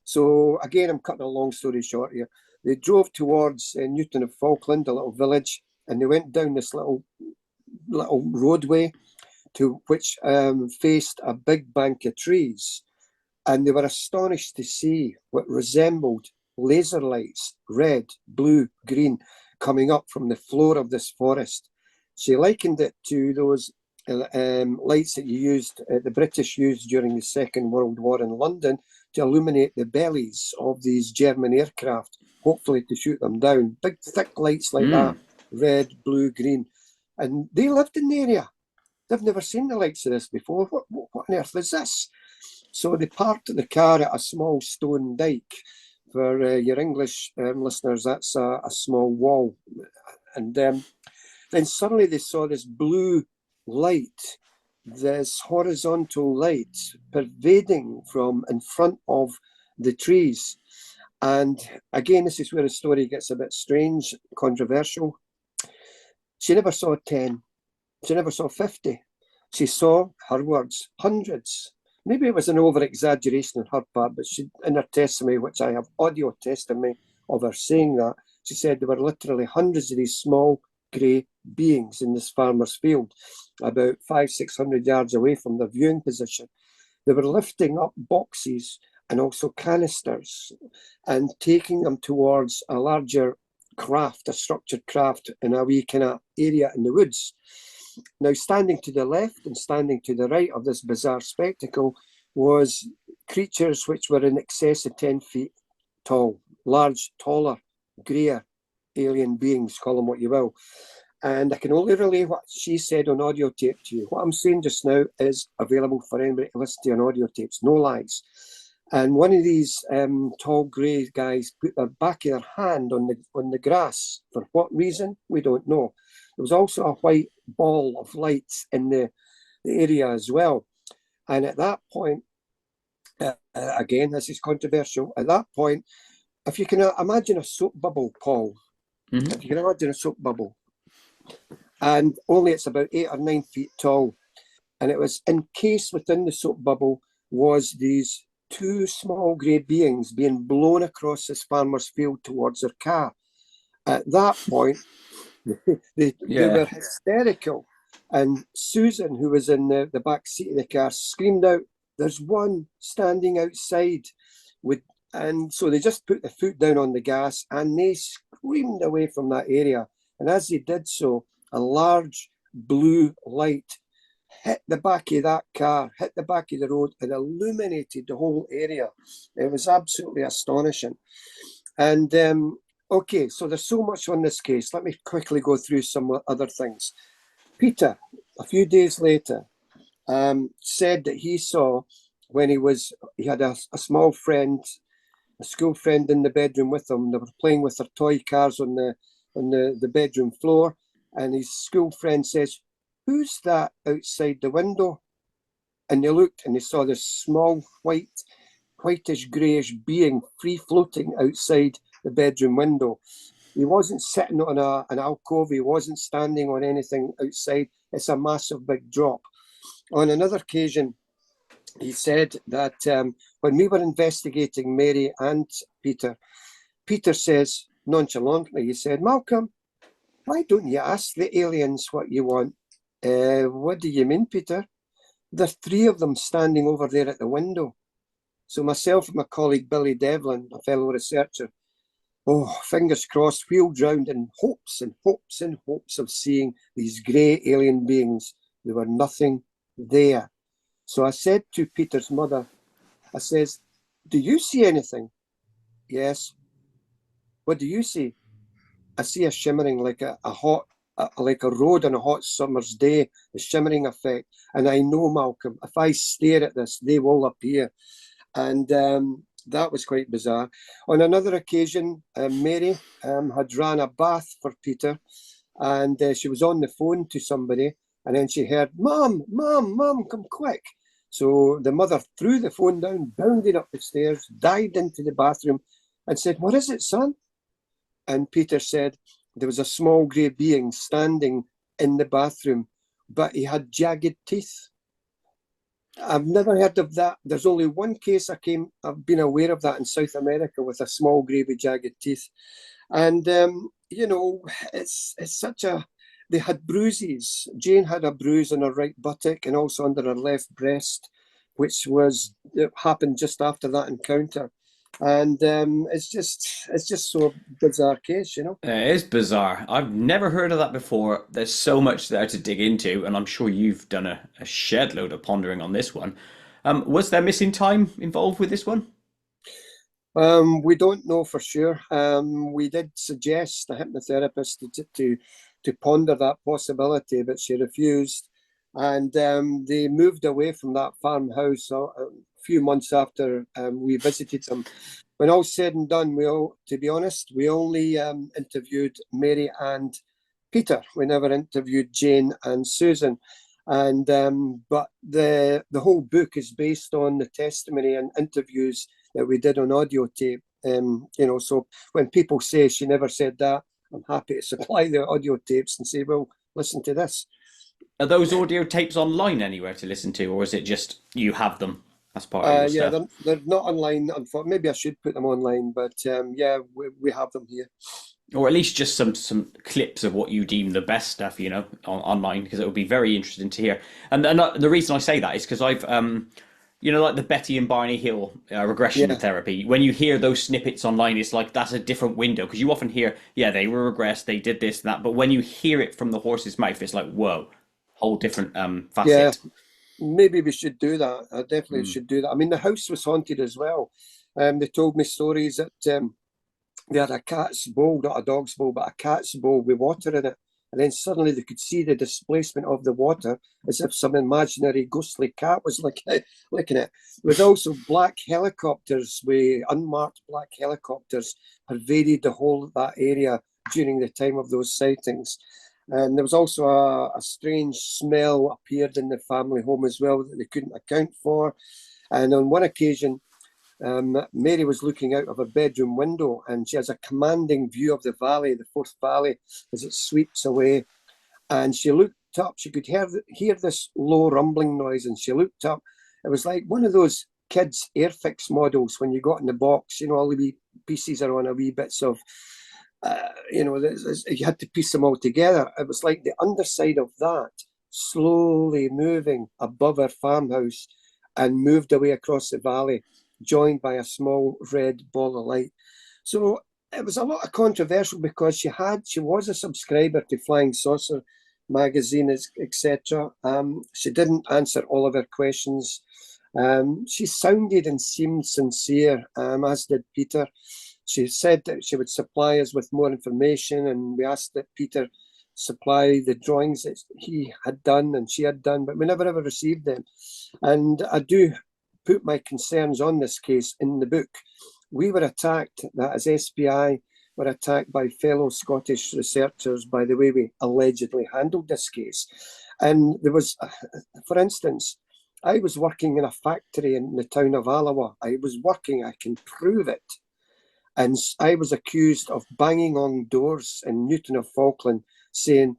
So again, I'm cutting a long story short here. They drove towards Newton of Falkland, a little village, and they went down this little roadway to which faced a big bank of trees. And they were astonished to see what resembled laser lights, red, blue, green, coming up from the floor of this forest. She likened it to those lights that the British used during the Second World War in London to illuminate the bellies of these German aircraft, hopefully to shoot them down. Big, thick lights like that, red, blue, green. And they lived in the area. They've never seen the likes of this before. What on earth is this? So they parked the car at a small stone dike. For your English listeners, that's a small wall. And then suddenly they saw this blue light, this horizontal light pervading from in front of the trees. And again, this is where the story gets a bit strange, controversial. She never saw 10. She never saw 50. She saw, her words, hundreds. Maybe it was an over-exaggeration on her part, but she, in her testimony, which I have audio testimony of her saying that, she said there were literally hundreds of these small grey beings in this farmer's field, about 500-600 yards away from their viewing position. They were lifting up boxes and also canisters and taking them towards a larger craft, a structured craft in a wee kind of area in the woods. Now, standing to the left and standing to the right of this bizarre spectacle was creatures which were in excess of 10 feet tall, large, taller, greyer alien beings, call them what you will. And I can only relay what she said on audio tape to you. What I'm saying just now is available for anybody to listen to on audio tapes, no lies. And one of these tall grey guys put the back of their hand on the grass. For what reason? We don't know. There was also a white ball of light in the area as well. And at that point, again, this is controversial. At that point, if you can imagine a soap bubble, Paul, if you can imagine a soap bubble, and only it's about 8 or 9 feet tall, and it was encased within the soap bubble was these 2 small grey beings being blown across this farmer's field towards their car. At that point, they were hysterical. And Susan, who was in the back seat of the car, screamed out, "There's one standing outside." And so they just put the foot down on the gas and they screamed away from that area. And as they did so, a large blue light hit the back of that car, hit the back of the road, and illuminated the whole area. It was absolutely astonishing. And okay, so there's so much on this case. Let me quickly go through some other things. Peter, a few days later, said that he saw when he had a small friend, a school friend in the bedroom with him. They were playing with their toy cars on the bedroom floor, and his school friend says, "Who's that outside the window?" And they looked and they saw this small whitish greyish being free floating outside the bedroom window. He wasn't sitting on an alcove, he wasn't standing on anything outside. It's a massive big drop. On another occasion, he said that when we were investigating Mary and Peter, Peter says nonchalantly, he said, "Malcolm, why don't you ask the aliens what you want?" What do you mean, Peter? There are three of them standing over there at the window. So myself and my colleague Billy Devlin, a fellow researcher, fingers crossed, wheeled round in hopes and hopes and hopes of seeing these grey alien beings. There were nothing there. So I said to Peter's mother, I says, "Do you see anything?" "Yes." "What do you see?" "I see a shimmering like like a road on a hot summer's day, a shimmering effect. And I know, Malcolm, if I stare at this, they will appear." And that was quite bizarre. On another occasion, Mary had ran a bath for Peter, and she was on the phone to somebody, and then she heard, "Mom, Mom, Mom, come quick." So the mother threw the phone down, bounded up the stairs, dived into the bathroom, and said, "What is it, son?" And Peter said there was a small grey being standing in the bathroom, but he had jagged teeth. I've never heard of that. There's only one case I've been aware of that in South America with a small grey with jagged teeth. And, it's such a, they had bruises. Jane had a bruise on her right buttock and also under her left breast, which it happened just after that encounter. And it's just so bizarre case, you know.
It is bizarre. I've never heard of that before. There's so much there to dig into, and I'm sure you've done a shed load of pondering on this one. Was there missing time involved with this one?
We don't know for sure. We did suggest a hypnotherapist to ponder that possibility, but she refused. And they moved away from that farmhouse a few months after we visited them. When all said and done, to be honest, we only interviewed Mary and Peter. We never interviewed Jane and Susan. And but the whole book is based on the testimony and interviews that we did on audio tape. So when people say she never said that, I'm happy to supply the audio tapes and say, well, listen to this.
Are those audio tapes online anywhere to listen to, or is it just you have them as part of your stuff?
They're not online. Maybe I should put them online, but we have them here.
Or at least just some clips of what you deem the best stuff, online, because it would be very interesting to hear. And the reason I say that is because I've, like the Betty and Barney Hill regression therapy. When you hear those snippets online, it's like that's a different window, because you often hear, they were regressed, they did this and that, but when you hear it from the horse's mouth, it's like, whoa, whole different facet.
Yeah, maybe we should do that. I definitely should do that. I mean, the house was haunted as well. They told me stories that they had a cat's bowl, not a dog's bowl, but a cat's bowl with water in it. And then suddenly they could see the displacement of the water as if some imaginary ghostly cat was licking it. There was also black helicopters, with unmarked black helicopters pervaded the whole of that area during the time of those sightings. And there was also a strange smell appeared in the family home as well that they couldn't account for. And on one occasion, Mary was looking out of her bedroom window, and she has a commanding view of the valley, the Forth Valley, as it sweeps away. And she looked up, she could hear this low rumbling noise, and she looked up. It was like one of those kids' Airfix models when you got in the box, all the wee pieces are on a wee bits of, you had to piece them all together. It was like the underside of that slowly moving above her farmhouse and moved away across the valley, joined by a small red ball of light. So it was a lot of controversial because she was a subscriber to Flying Saucer magazine, etc. She didn't answer all of her questions. She sounded and seemed sincere, as did Peter. She said that she would supply us with more information, and we asked that Peter supply the drawings that he had done and she had done, but we never ever received them. And I do put my concerns on this case in the book. We were attacked, that is SPI, were attacked by fellow Scottish researchers by the way we allegedly handled this case. And there was, for instance, I was working in a factory in the town of Alloa. I can prove it. And I was accused of banging on doors in Newton of Falkland saying,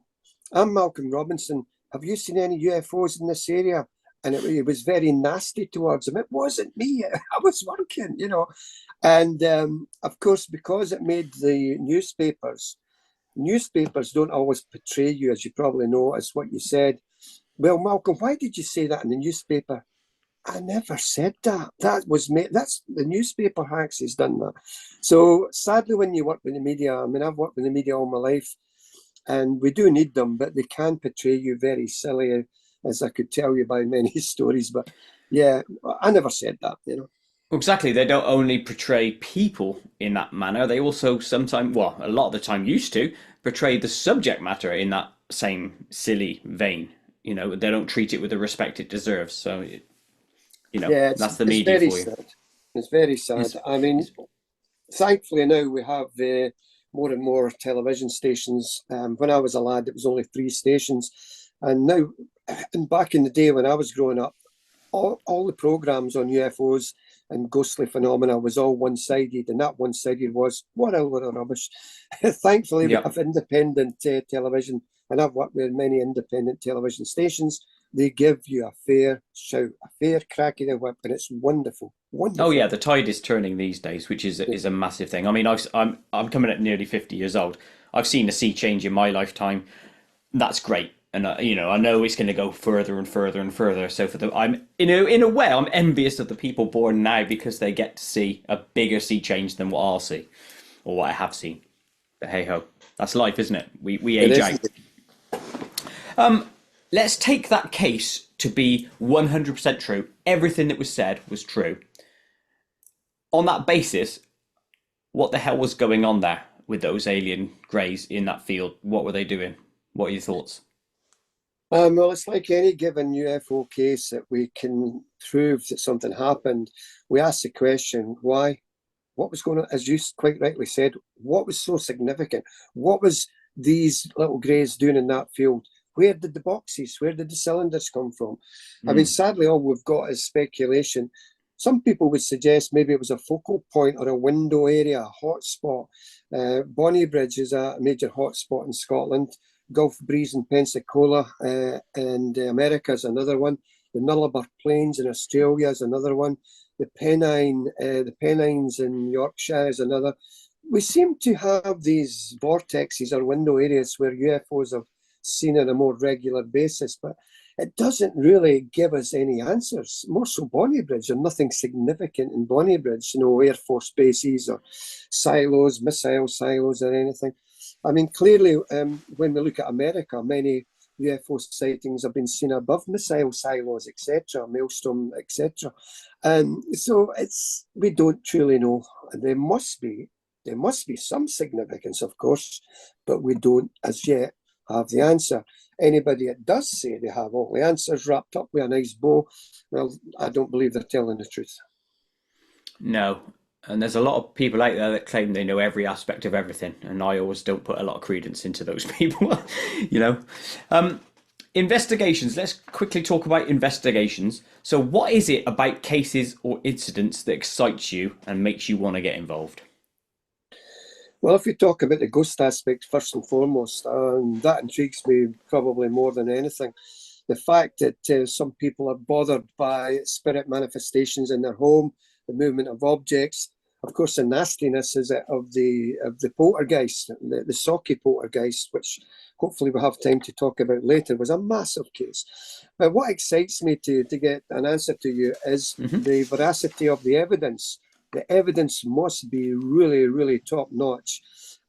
I'm Malcolm Robinson. Have you seen any UFOs in this area? And it was very nasty towards him. It wasn't me. I was working, And of course, because it made the newspapers don't always portray you, as you probably know, as what you said. Well, Malcolm, why did you say that in the newspaper? I never said that. That was me. That's the newspaper hacks has done that. So sadly, when you work with the media, I mean, I've worked with the media all my life, and we do need them, but they can portray you very silly, as I could tell you by many stories. But yeah, I never said that,
Exactly. They don't only portray people in that manner, they also sometimes, well, a lot of the time used to, portray the subject matter in that same silly vein. They don't treat it with the respect it deserves. So,
Yeah,
that's the
it's
media
very
for you.
sad. It's very sad. I mean, thankfully now we have more and more television stations. When I was a lad, it was only 3 stations. And now, and back in the day when I was growing up, all the programs on UFOs and ghostly phenomena was all one-sided, and that one-sided was, what a load of rubbish. Thankfully, we have independent television, and I've worked with many independent television stations. They give you a fair shout, a fair crack of the whip, and it's wonderful. Wonderful.
Oh yeah, the tide is turning these days, which is a massive thing. I mean, I'm coming at nearly 50 years old. I've seen a sea change in my lifetime. That's great, and I know it's going to go further and further and further. So I'm in a way I'm envious of the people born now because they get to see a bigger sea change than what I'll see or what I have seen. But hey ho, that's life, isn't it? We age out. Let's take that case to be 100% true. Everything that was said was true. On that basis, what the hell was going on there with those alien greys in that field? What were they doing? What are your thoughts?
Well, it's like any given UFO case that we can prove that something happened. We ask the question, why? What was going on? As you quite rightly said, what was so significant? What was these little greys doing in that field? Where did the boxes, where did the cylinders come from? I mean, sadly, all we've got is speculation. Some people would suggest maybe it was a focal point or a window area, a hotspot. Bonnybridge is a major hotspot in Scotland. Gulf Breeze in Pensacola and America is another one. The Nullarbor Plains in Australia is another one. The Pennines in Yorkshire is another. We seem to have these vortexes or window areas where UFOs have seen on a more regular basis, but it doesn't really give us any answers. More so Bonnybridge, and nothing significant in Bonnybridge, Air Force bases or silos, missile silos or anything. I mean, clearly, when we look at America, many UFO sightings have been seen above missile silos, etc., Maelstrom, etc. So we don't truly know. There must be some significance, of course, but we don't as yet have the answer. Anybody that does say they have all the answers wrapped up with a nice bow, well, I don't believe they're telling the truth.
No. And there's a lot of people out there that claim they know every aspect of everything, and I always don't put a lot of credence into those people. Investigations. Let's quickly talk about investigations. So what is it about cases or incidents that excites you and makes you want to get involved?
Well, if we talk about the ghost aspect first and foremost, that intrigues me probably more than anything. The fact that some people are bothered by spirit manifestations in their home, the movement of objects. Of course, the nastiness is of the poltergeist, the Socky poltergeist, which hopefully we'll have time to talk about later, was a massive case. But what excites me to get an answer to you is the veracity of the evidence. The evidence must be really, really top notch.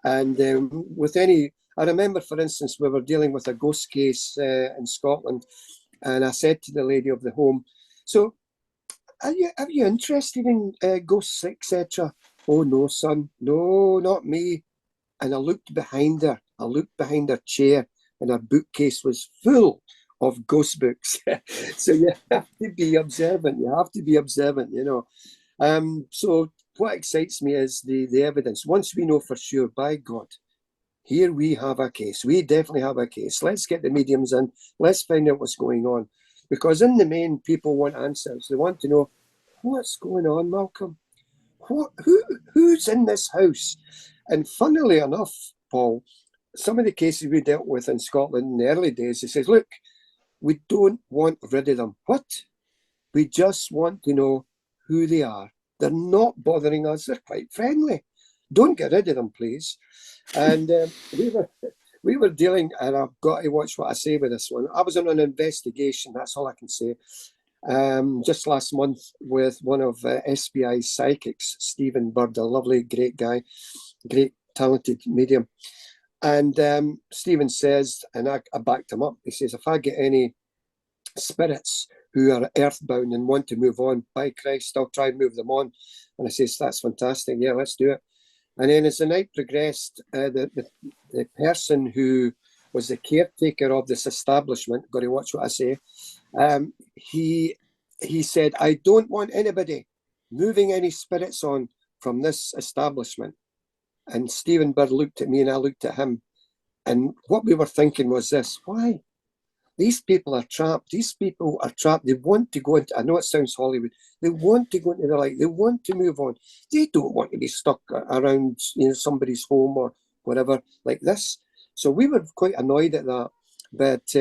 And I remember, for instance, we were dealing with a ghost case in Scotland, and I said to the lady of the home, so are you interested in ghosts, etc.? Oh, no, son. No, not me. And I looked behind her. I looked behind her chair, and her bookcase was full of ghost books. So you have to be observant. So what excites me is the evidence. Once we know for sure, by God, here we have a case. We definitely have a case. Let's get the mediums in. Let's find out what's going on. Because in the main, people want answers. They want to know, what's going on, Malcolm? Who's in this house? And funnily enough, Paul, some of the cases we dealt with in Scotland in the early days, he says, look, we don't want rid of them. What? We just want to know who they are. They're not bothering us. They're quite friendly. Don't get rid of them, please. And we were dealing, and I've got to watch what I say with this one. I was on an investigation. That's all I can say. Just last month with one of SBI's psychics, Stephen Bird, a lovely, great guy, great talented medium. And Stephen says, and I backed him up. He says, if I get any spirits who are earthbound and want to move on, by Christ, I'll try and move them on. And I says, that's fantastic. Yeah, let's do it. And then as the night progressed, the person who was the caretaker of this establishment, got to watch what I say, he said, I don't want anybody moving any spirits on from this establishment. And Stephen Bird looked at me and I looked at him. And what we were thinking was this: why? These people are trapped. These people are trapped. They want to go into, I know it sounds Hollywood, they want to go into the light. They want to move on. They don't want to be stuck around, somebody's home or whatever like this. So we were quite annoyed at that. But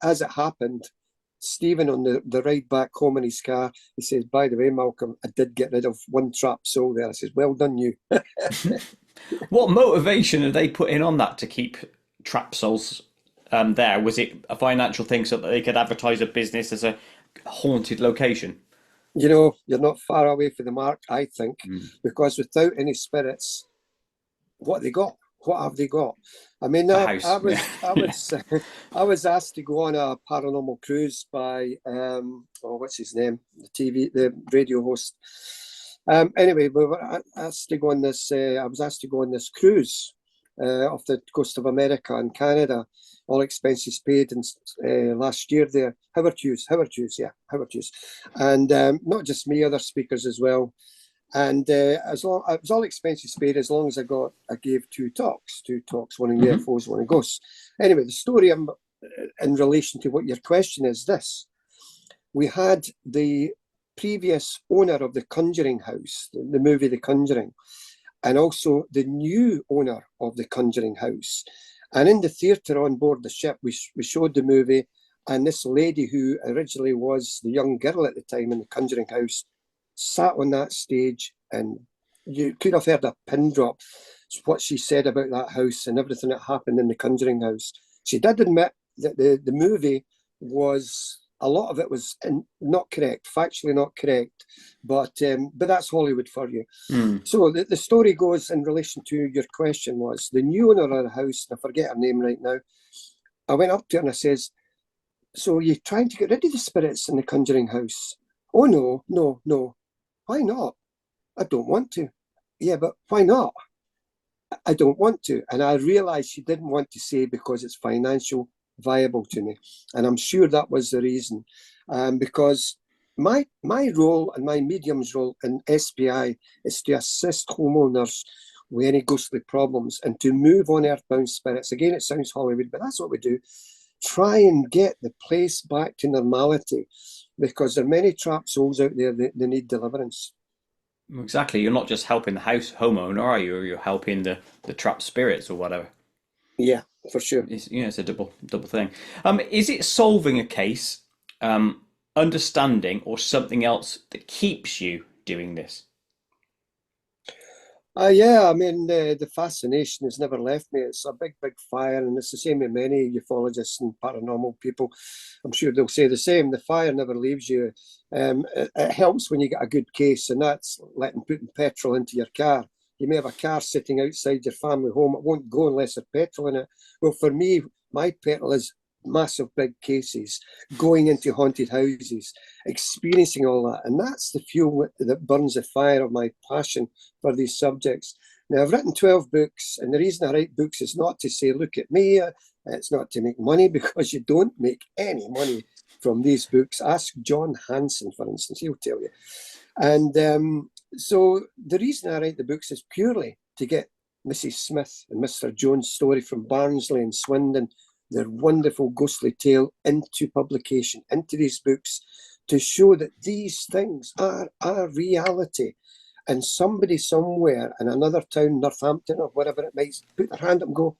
as it happened, Stephen, on the ride back home in his car, he says, by the way, Malcolm, I did get rid of one trapped soul there. I says, well done, you.
What motivation are they putting on that to keep trap souls there? Was it a financial thing so that they could advertise a business as a haunted location?
You're not far away from the mark, I think, because without any spirits, what they got? What have they got? I mean, I was asked to go on a paranormal cruise by what's his name? The radio host. Anyway, we were asked to go on this. I was asked to go on this cruise off the coast of America and Canada, all expenses paid. And last year there, Howard Hughes, and not just me, other speakers as well. And it was all expenses paid as long as I gave two talks, one on UFOs, one on ghosts. Anyway, the story in relation to what your question is this: we had the previous owner of the Conjuring house, the movie The Conjuring, and also the new owner of the Conjuring house. And in the theatre on board the ship, we showed the movie, and this lady who originally was the young girl at the time in the Conjuring house sat on that stage, and you could have heard a pin drop. It's what she said about that house and everything that happened in the Conjuring house. She did admit that the movie was, a lot of it was not correct, factually not correct, but that's Hollywood for you. So the story goes in relation to your question was the new owner of the house, and I forget her name right now. I went up to her and I says, so you're trying to get rid of the spirits in the Conjuring house? Oh, no. Why not? I don't want to. Yeah, but why not? I don't want to. And I realized she didn't want to say because it's financial viable to me. And I'm sure that was the reason. Because my role and my medium's role in SBI is to assist homeowners with any ghostly problems and to move on earthbound spirits. Again, it sounds Hollywood, but that's what we do. Try and get the place back to normality, because there are many trapped souls out there that they need deliverance.
Exactly. You're not just helping the homeowner, are you? Or you're helping the trapped spirits or whatever.
Yeah, for sure.
It's a double thing. Is it solving a case, understanding, or something else that keeps you doing this?
Yeah, I mean, the fascination has never left me. It's a big fire, and it's the same with many ufologists and paranormal people. I'm sure they'll say the same. The fire never leaves you. It helps when you get a good case, and that's putting petrol into your car. You may have a car sitting outside your family home. It won't go unless there's petrol in it. Well, for me, my petrol is massive big cases, going into haunted houses, experiencing all that. And that's the fuel that burns the fire of my passion for these subjects. Now, I've written 12 books, and the reason I write books is not to say, look at me. It's not to make money, because you don't make any money from these books. Ask John Hanson, for instance, he'll tell you. And so the reason I write the books is purely to get Mrs. Smith and Mr. Jones' story from Barnsley and Swindon, their wonderful ghostly tale, into publication, into these books, to show that these things are a reality. And somebody somewhere in another town, Northampton or wherever it might, put their hand up and go,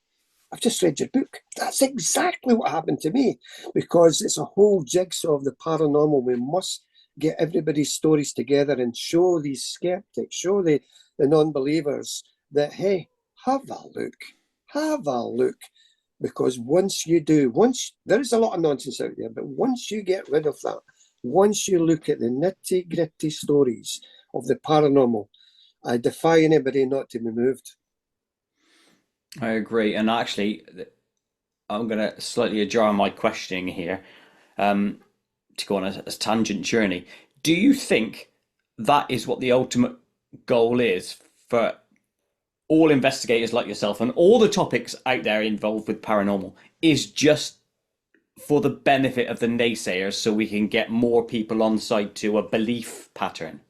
I've just read your book. That's exactly what happened to me, because it's a whole jigsaw of the paranormal. We must get everybody's stories together and show these skeptics, show the non-believers that, hey, have a look. Because once you do, there is a lot of nonsense out there, but once you get rid of that, once you look at the nitty-gritty stories of the paranormal, I defy anybody not to be moved.
I agree. And actually, I'm going to slightly ajar my questioning here, to go on a tangent journey. Do you think that is what the ultimate goal is for all investigators like yourself and all the topics out there involved with paranormal, is just for the benefit of the naysayers, so we can get more people on side to a belief pattern?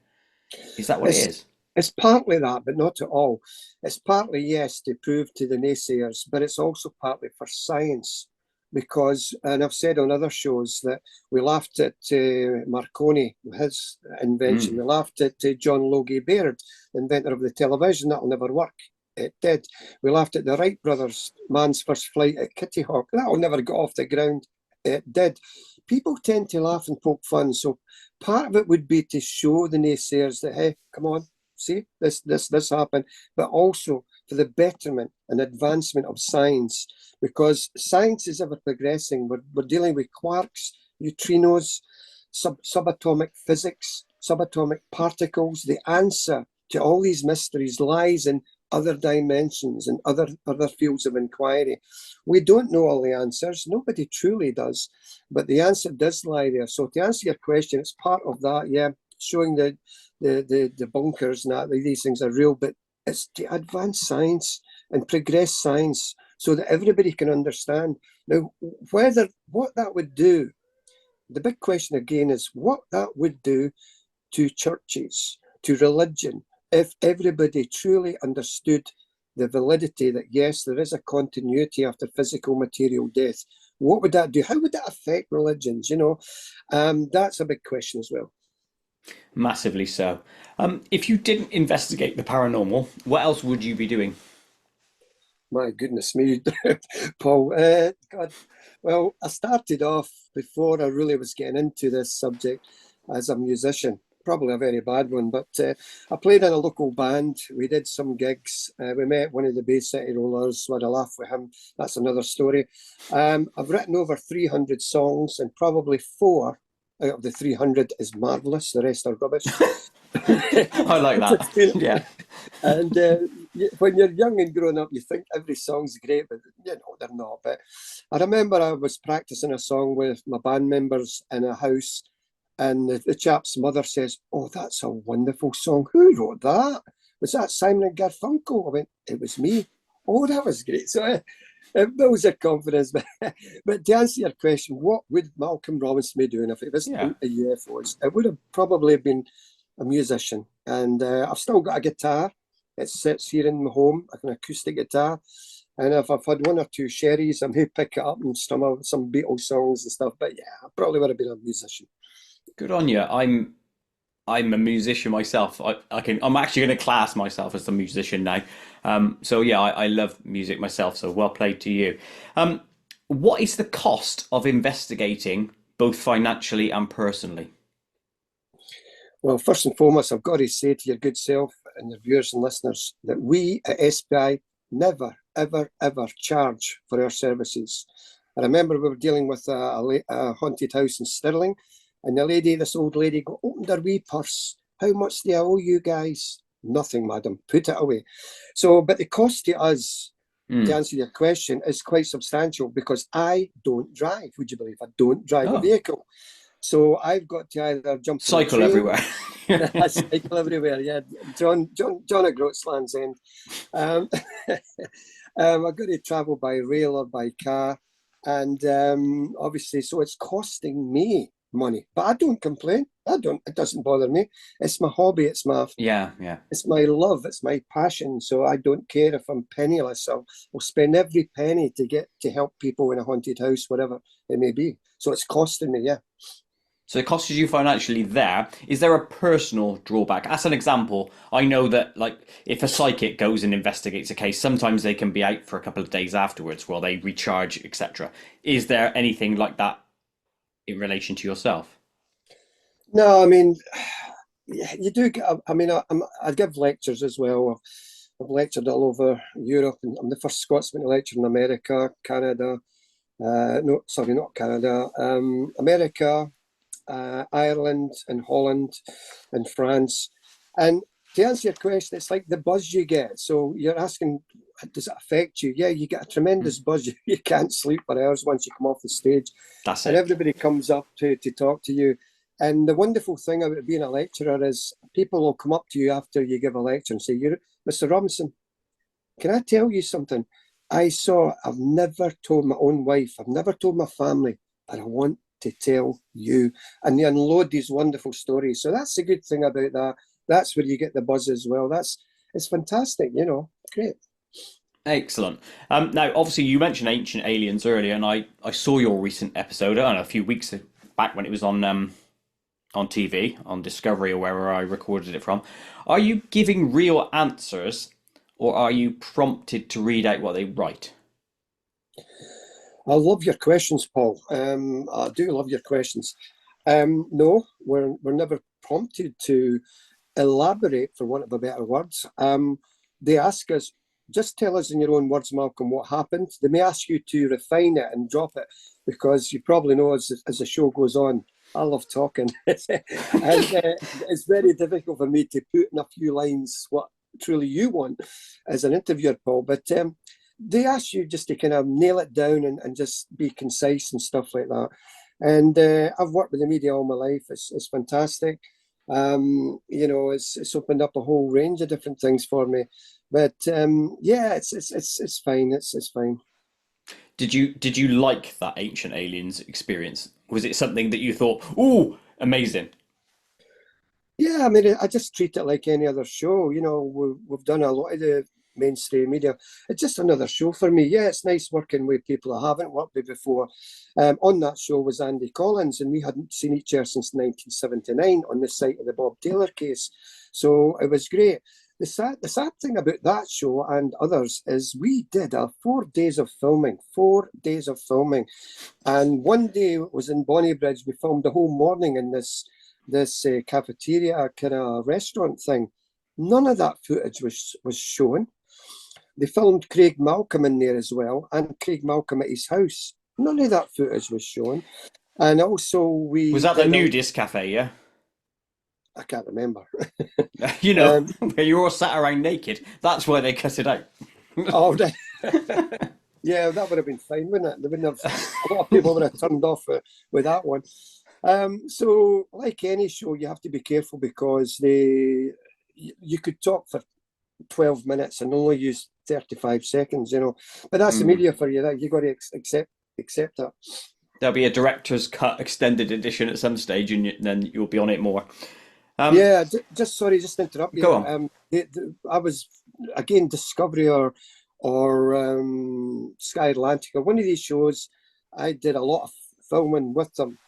Is that what it is?
It's partly that, but not at all. It's partly, yes, to prove to the naysayers, but it's also partly for science. Because, and I've said on other shows that we laughed at Marconi, his invention. We laughed at John Logie Baird, inventor of the television. That'll never work. It did. We laughed at the Wright brothers, man's first flight at Kitty Hawk. That'll never get off the ground. It did. People tend to laugh and poke fun. So part of it would be to show the naysayers that, hey, come on, see, this happened. But also for the betterment and advancement of science, because science is ever progressing. We're dealing with quarks, neutrinos, subatomic physics, subatomic particles. The answer to all these mysteries lies in other dimensions and other fields of inquiry. We don't know all the answers. Nobody truly does, but the answer does lie there. So to answer your question, it's part of that, yeah, showing the bunkers and that these things are real, but it's to advance science and progress science so that everybody can understand. Now, what that would do, the big question again is what that would do to churches, to religion, if everybody truly understood the validity that, yes, there is a continuity after physical material death. What would that do? How would that affect religions? That's a big question as well.
Massively so. If you didn't investigate the paranormal, what else would you be doing?
My goodness me, Paul. God. Well, I started off before I really was getting into this subject as a musician. Probably a very bad one, but I played in a local band. We did some gigs. We met one of the Bay City Rollers. We had a laugh with him. That's another story. I've written over 300 songs, and probably 4 out of the 300 is marvellous. The rest are rubbish.
I like that. Yeah.
And when you're young and growing up, you think every song's great, but they're not. But I remember I was practicing a song with my band members in a house, and the chap's mother says, "Oh, that's a wonderful song. Who wrote that? Was that Simon and Garfunkel?" I went, "It was me." "Oh, that was great." So it builds your confidence. But to answer your question, what would Malcolm Robinson be doing if it wasn't into UFOs? It would have probably been a musician. And I've still got a guitar. It sits here in my home, like an acoustic guitar. And if I've had 1 or 2 sherries, I may pick it up and strum out some Beatles songs and stuff. But yeah, I probably would have been a musician.
Good on you. I'm a musician myself. I'm actually going to class myself as a musician now. So yeah, I love music myself. So well played to you. What is the cost of investigating, both financially and personally?
Well, first and foremost, I've got to say to your good self and your viewers and listeners that we at SPI never, ever, ever charge for our services. I remember we were dealing with a haunted house in Stirling, and this old lady, opened her wee purse. "How much do I owe you guys?" "Nothing, madam. Put it away." So, but the cost to us, to answer your question, is quite substantial because I don't drive. Would you believe I don't drive a vehicle? So I've got to either jump
cycle everywhere.
I cycle everywhere. Yeah, John at Groats Land's End. I've got to travel by rail or by car. And obviously, so it's costing me money, but I don't complain. It doesn't bother me. It's my hobby.
Yeah.
It's my love. It's my passion. So I don't care if I'm penniless. I'll spend every penny to get to help people in a haunted house, whatever it may be. So it's costing me, yeah.
So it costs you financially there. Is there a personal drawback? As an example, I know that like if a psychic goes and investigates a case, sometimes they can be out for a couple of days afterwards while they recharge, etc. Is there anything like that in relation to yourself?
No, I mean, you do get, I mean, I give lectures as well. I've lectured all over Europe, and I'm the first Scotsman to lecture in America, Canada. No, sorry, not Canada. America, Ireland, and Holland, and France. And to answer your question, it's like the buzz you get. So you're asking, does it affect you? Yeah, you get a tremendous buzz. You can't sleep for hours once you come off the stage.
That's
And
it.
everybody comes up to talk to you. And the wonderful thing about being a lecturer is people will come up to you after you give a lecture and say, "You're Mr. Robinson, can I tell you something? I've never told my own wife, I've never told my family, but I want to tell you." And they unload these wonderful stories. So that's the good thing about that. That's where you get the buzz as well. It's fantastic, great.
Excellent. Now, obviously, you mentioned Ancient Aliens earlier, and I saw your recent episode, I don't know, a few weeks back when it was on TV, on Discovery or wherever I recorded it from. Are you giving real answers, or are you prompted to read out what they write?
I love your questions, Paul. I do love your questions. No, we're never prompted to elaborate, for want of a better words. They ask us, just tell us in your own words, Malcolm, what happened. They may ask you to refine it and drop it, because you probably know as the show goes on, I love talking. And it's very difficult for me to put in a few lines what truly you want as an interviewer, Paul. But they ask you just to kind of nail it down and just be concise and stuff like that. And I've worked with the media all my life. It's fantastic. It's opened up a whole range of different things for me. But yeah, it's fine. It's fine.
Did you like that Ancient Aliens experience? Was it something that you thought, "Ooh, amazing"?
Yeah, I mean, I just treat it like any other show. We've done a lot of the mainstream media. It's just another show for me. Yeah, it's nice working with people I haven't worked with before. On that show was Andy Collins, and we hadn't seen each other since 1979 on the site of the Bob Taylor case. So it was great. The sad thing about that show and others is we did 4 days of filming, 4 days of filming. And one day was in Bonnybridge. We filmed the whole morning in this cafeteria kind of restaurant thing. None of that footage was shown. They filmed Craig Malcolm in there as well, and Craig Malcolm at his house. None of that footage was shown. And also
Was that the nudist cafe? Yeah,
I can't remember.
you know,
um,
where you're all sat around naked. That's why they cut it out.
oh, yeah, that would have been fine, wouldn't it? They wouldn't have. A lot of people would have turned off with that one. So, like any show, you have to be careful because you could talk for 12 minutes and only use 35 seconds, But that's the media for you. That you got to accept that.
There'll be a director's cut extended edition at some stage, and then you'll be on it more.
Yeah, sorry, just to interrupt you.
Go on.
I was again Discovery or Sky Atlantic or one of these shows. I did a lot of filming with them,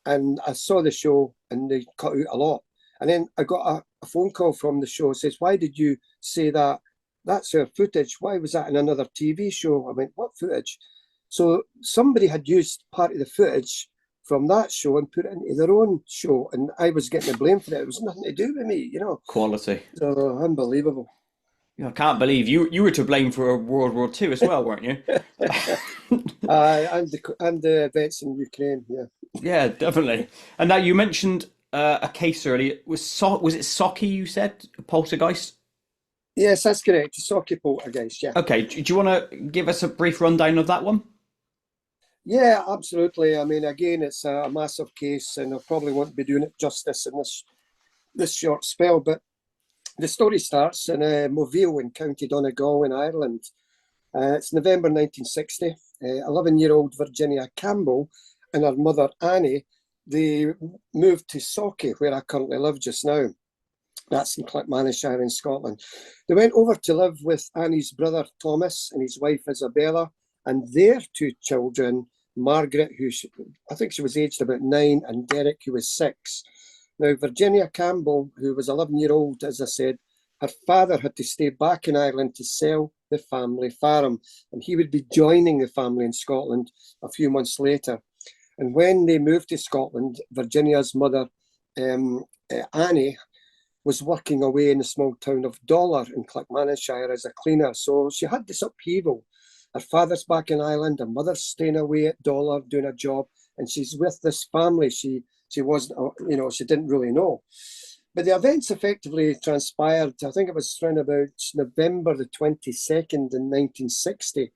and I saw the show, and they cut out a lot. And then I got a phone call from the show. It says, "Why did you say that? That's our footage. Why was that in another TV show?" I went, "What footage?" So somebody had used part of the footage from that show and put it into their own show, and I was getting the blame for it. It was nothing to do with me.
Quality.
So unbelievable.
I can't believe you were to blame for World War II as well, weren't you?
And the events in Ukraine, yeah.
Yeah, definitely. And now you mentioned a case earlier. Was it Socky? You said poltergeist.
Yes, that's correct. Socky poltergeist, yeah.
Okay. Do you want to give us a brief rundown of that one?
Yeah, absolutely. I mean, again, it's a massive case, and I probably won't be doing it justice in this short spell. But the story starts in Moville in County Donegal in Ireland. It's November 1960. 11-year-old Virginia Campbell and her mother Annie, they moved to Socky, where I currently live just now. That's in Clackmannanshire in Scotland. They went over to live with Annie's brother Thomas and his wife Isabella and their two children, Margaret, I think she was aged about 9, and Derek, who was 6. Now, Virginia Campbell, who was 11-year-old, as I said, her father had to stay back in Ireland to sell the family farm, and he would be joining the family in Scotland a few months later. And when they moved to Scotland, Virginia's mother, Annie, was working away in the small town of Dollar in Clackmannanshire as a cleaner. So she had this upheaval. Her father's back in Ireland, her mother's staying away at Dollar doing a job, and she's with this family she wasn't, she didn't really know. But the events effectively transpired, I think it was around about November the 22nd in 1960.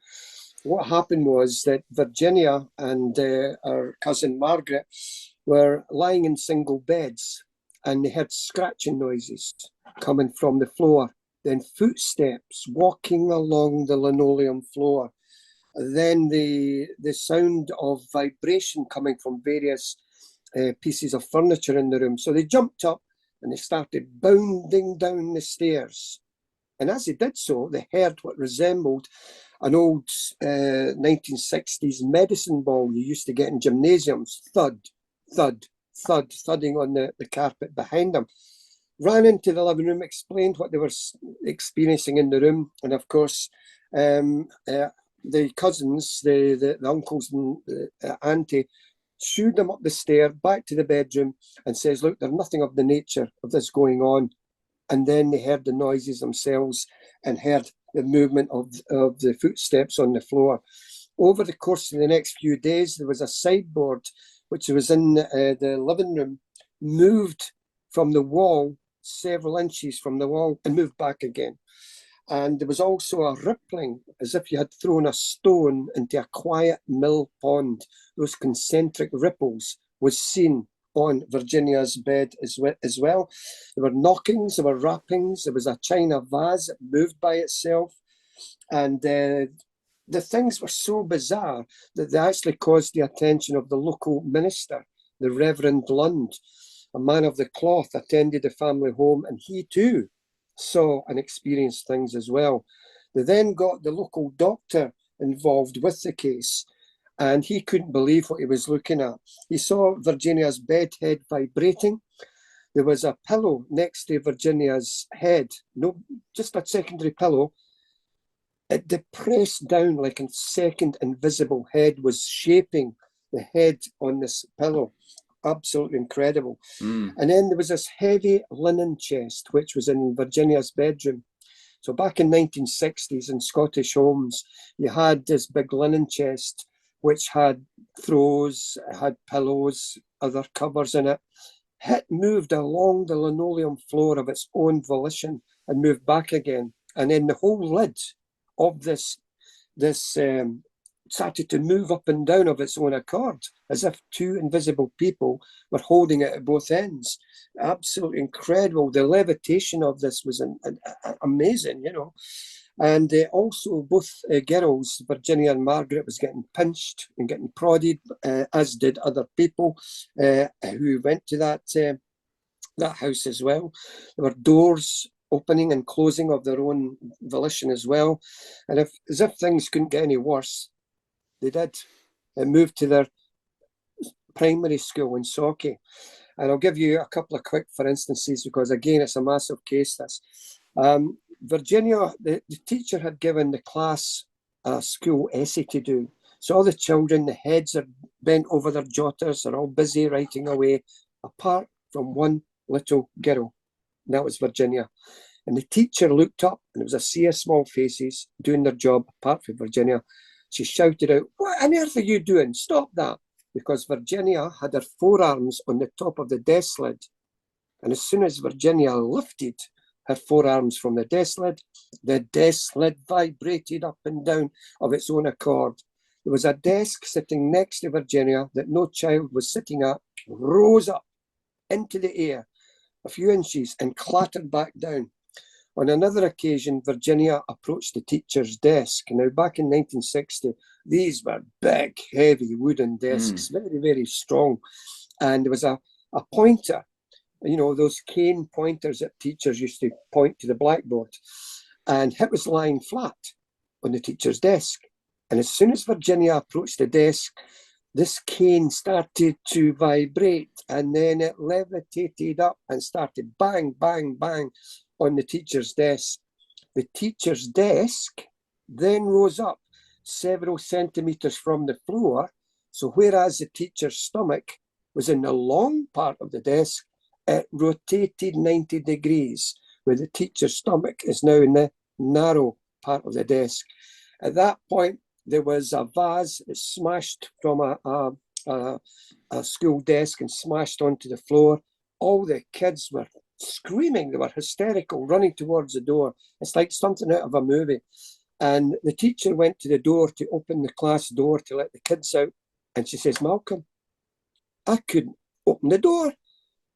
What happened was that Virginia and her cousin Margaret were lying in single beds, and they heard scratching noises coming from the floor, then footsteps walking along the linoleum floor, then the sound of vibration coming from various pieces of furniture in the room. So they jumped up and they started bounding down the stairs. And as they did so, they heard what resembled an old 1960s medicine ball you used to get in gymnasiums. Thud, thud, thud, thudding on the carpet behind them. Ran into the living room, explained what they were experiencing in the room. And of course, the cousins, the uncles and the auntie, shooed them up the stair, back to the bedroom, and says, look, there's nothing of the nature of this going on. And then they heard the noises themselves and heard the movement of the footsteps on the floor. Over the course of the next few days, there was a sideboard which was in the living room, moved from the wall, several inches from the wall, and moved back again. And there was also a rippling, as if you had thrown a stone into a quiet mill pond. Those concentric ripples was seen on Virginia's bed as well. There were knockings, there were rappings, there was a china vase that moved by itself. And the things were so bizarre that they actually caused the attention of the local minister, the Reverend Lund. A man of the cloth attended the family home, and he too saw and experienced things as well. They then got the local doctor involved with the case, and he couldn't believe what he was looking at. He saw Virginia's bed head vibrating. There was a pillow next to Virginia's head, just a secondary pillow. It depressed down like a second invisible head was shaping the head on this pillow. Absolutely incredible. And then there was this heavy linen chest, which was in Virginia's bedroom. So back in 1960s in Scottish homes, you had this big linen chest, which had throws, had pillows, other covers in it. It moved along the linoleum floor of its own volition and moved back again. And then the whole lid of this started to move up and down of its own accord, as if two invisible people were holding it at both ends. Absolutely incredible. The levitation of this was amazing, And also both girls, Virginia and Margaret, was getting pinched and getting prodded, as did other people who went to that house as well. There were doors opening and closing of their own volition as well. And as if things couldn't get any worse, they did. They moved to their primary school in Socky. And I'll give you a couple of quick for instances, because again, it's a massive case, this. Virginia, the teacher had given the class a school essay to do. So all the children, the heads are bent over their jotters, they're all busy writing away, apart from one little girl. And that was Virginia. And the teacher looked up, and it was a sea of small faces doing their job, apart from Virginia. She shouted out, "What on earth are you doing? Stop that." Because Virginia had her forearms on the top of the desk lid. And as soon as Virginia lifted her forearms from the desk lid vibrated up and down of its own accord. There was a desk sitting next to Virginia that no child was sitting at, rose up into the air a few inches and clattered back down. On another occasion, Virginia approached the teacher's desk. Now, back in 1960, these were big, heavy wooden desks, very, very strong. And there was a pointer, you know, those cane pointers that teachers used to point to the blackboard. And it was lying flat on the teacher's desk. And as soon as Virginia approached the desk, this cane started to vibrate, and then it levitated up and started bang, bang, bang on the teacher's desk. The teacher's desk then rose up several centimeters from the floor. So whereas the teacher's stomach was in the long part of the desk, it rotated 90 degrees, where the teacher's stomach is now in the narrow part of the desk. At that point, there was a vase that smashed from a school desk and smashed onto the floor. All the kids were screaming. They were hysterical, running towards the door. It's like something out of a movie. And the teacher went to the door to open the class door to let the kids out. And she says, Malcolm, I couldn't open the door.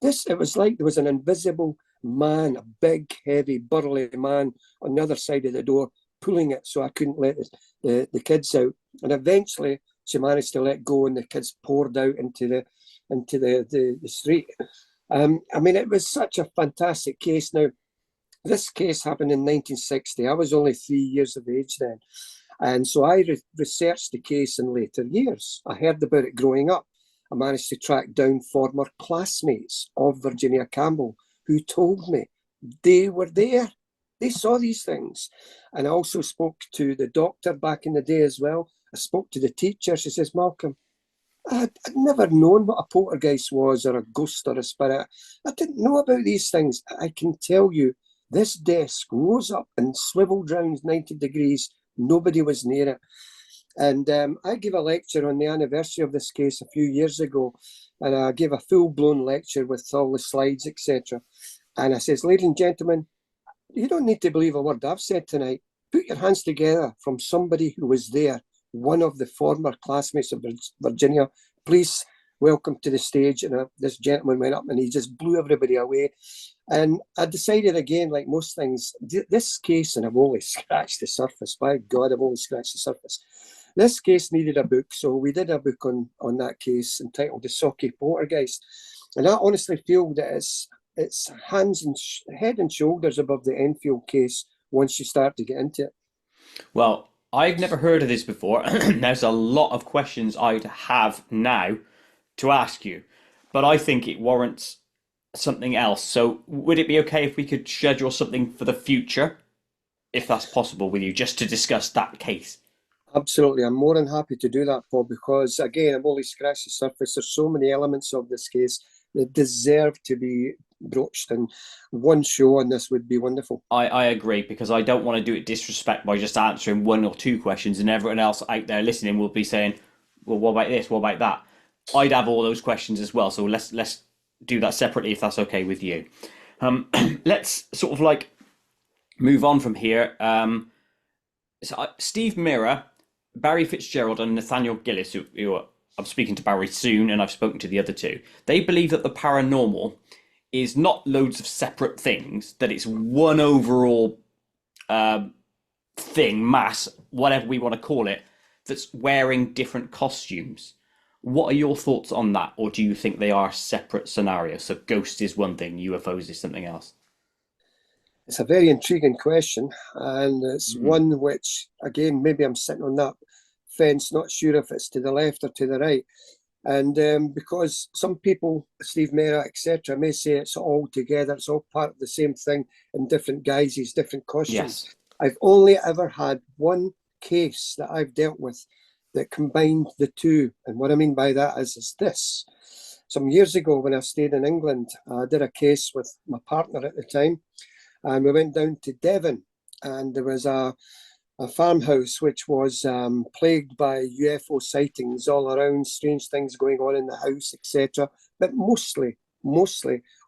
It was like there was an invisible man, a big, heavy, burly man on the other side of the door, pulling it, so I couldn't let the kids out. And eventually she managed to let go, and the kids poured out into the street. I mean, it was such a fantastic case. Now, this case happened in 1960. I was only 3 years of age then. And so I researched the case in later years. I heard about it growing up. I managed to track down former classmates of Virginia Campbell who told me they were there. They saw these things. And I also spoke to the doctor back in the day as well. I spoke to the teacher. She says, Malcolm, I'd never known what a poltergeist was, or a ghost, or a spirit. I didn't know about these things. I can tell you, this desk rose up and swiveled round 90 degrees. Nobody was near it. And I gave a lecture on the anniversary of this case a few years ago, and I gave a full-blown lecture with all the slides, etc. And I says, ladies and gentlemen, you don't need to believe a word I've said tonight. Put your hands together from somebody who was there, one of the former classmates of Virginia. Please welcome to the stage. And this gentleman went up and he just blew everybody away. And I decided again, like most things, this case, and I've only scratched the surface. By God, I've only scratched the surface. This case needed a book, so we did a book on that case entitled The Socky Poltergeist. And I honestly feel that it's head and shoulders above the Enfield case once you start to get into it.
Well, I've never heard of this before. There's a lot of questions I'd have now to ask you, but I think it warrants something else. So would it be okay if we could schedule something for the future, if that's possible with you, just to discuss that case?
Absolutely. I'm more than happy to do that, Paul, because again, I've only scratched the surface. There's so many elements of this case that deserve to be broached, and one show on this would be wonderful.
I agree, because I don't want to do it disrespect by just answering one or two questions and everyone else out there listening will be saying, well, what about this? What about that? I'd have all those questions as well. So let's do that separately if that's okay with you. Let's sort of like move on from here. Steve Mirror, Barry Fitzgerald and Nathaniel Gillis, who I'm speaking to Barry soon, and I've spoken to the other two, they believe that the paranormal is not loads of separate things, that it's one overall thing, mass, whatever we want to call it, that's wearing different costumes. What are your thoughts on that? Or do you think they are separate scenarios? So ghost is one thing, UFOs is something else.
It's a very intriguing question, and it's one which, again, maybe I'm sitting on that fence, not sure if it's to the left or to the right. And because some people, Steve Mera, etc., may say it's all together, it's all part of the same thing in different guises, different costumes. Yes. I've only ever had one case that I've dealt with that combined the two. And what I mean by that is this. Some years ago when I stayed in England, I did a case with my partner at the time, and we went down to Devon, and there was a farmhouse which was plagued by UFO sightings all around, strange things going on in the house, etc. But mostly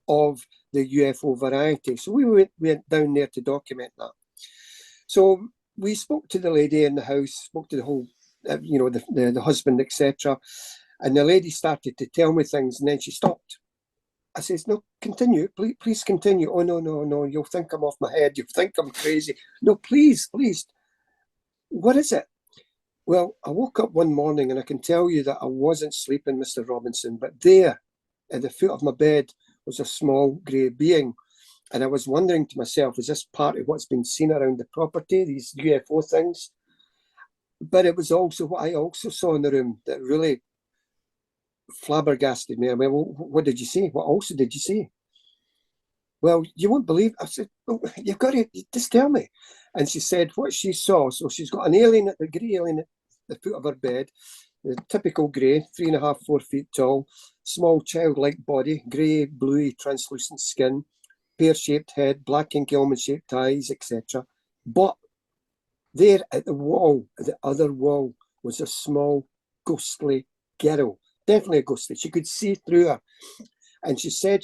of the UFO variety. So we went down there to document that. So we spoke to the lady in the house, spoke to the whole, the husband, etc. And the lady started to tell me things, and then she stopped. I says, no, continue, please continue. Oh, no, no, no, you'll think I'm off my head. You'll think I'm crazy. No, please, please. What is it? Well, I woke up one morning and I can tell you that I wasn't sleeping, Mr. Robinson, but there at the foot of my bed was a small grey being. And I was wondering to myself, is this part of what's been seen around the property, these UFO things? But it was also what I also saw in the room that really flabbergasted me. I mean, well, what did you see? What also did you see? Well, you won't believe. I said, oh, you've got to just tell me. And she said what she saw. So she's got an alien, the grey alien at the foot of her bed, the typical grey, 3.5, 4 feet tall, small childlike body, grey, bluey, translucent skin, pear-shaped head, black ink almond-shaped eyes, etc. But there at the wall, at the other wall, was a small, ghostly girl. Definitely a ghostly. She could see through her. And she said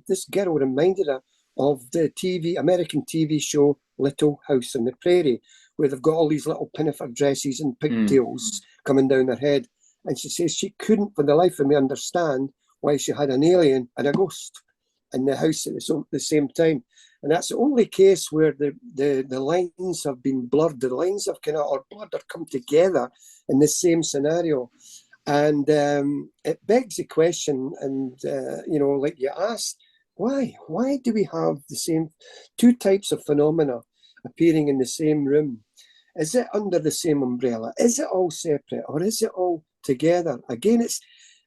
this girl reminded her of the American TV show Little House on the Prairie, where they've got all these little pinafore dresses and pigtails coming down her head. And she says she couldn't for the life of me understand why she had an alien and a ghost in the house at the same time. And that's the only case where the lines have been blurred. The lines have kind of, or blurred or come together in the same scenario. And it begs the question, and, like you asked, why? Why do we have the same two types of phenomena appearing in the same room? Is it under the same umbrella? Is it all separate, or is it all together? Again,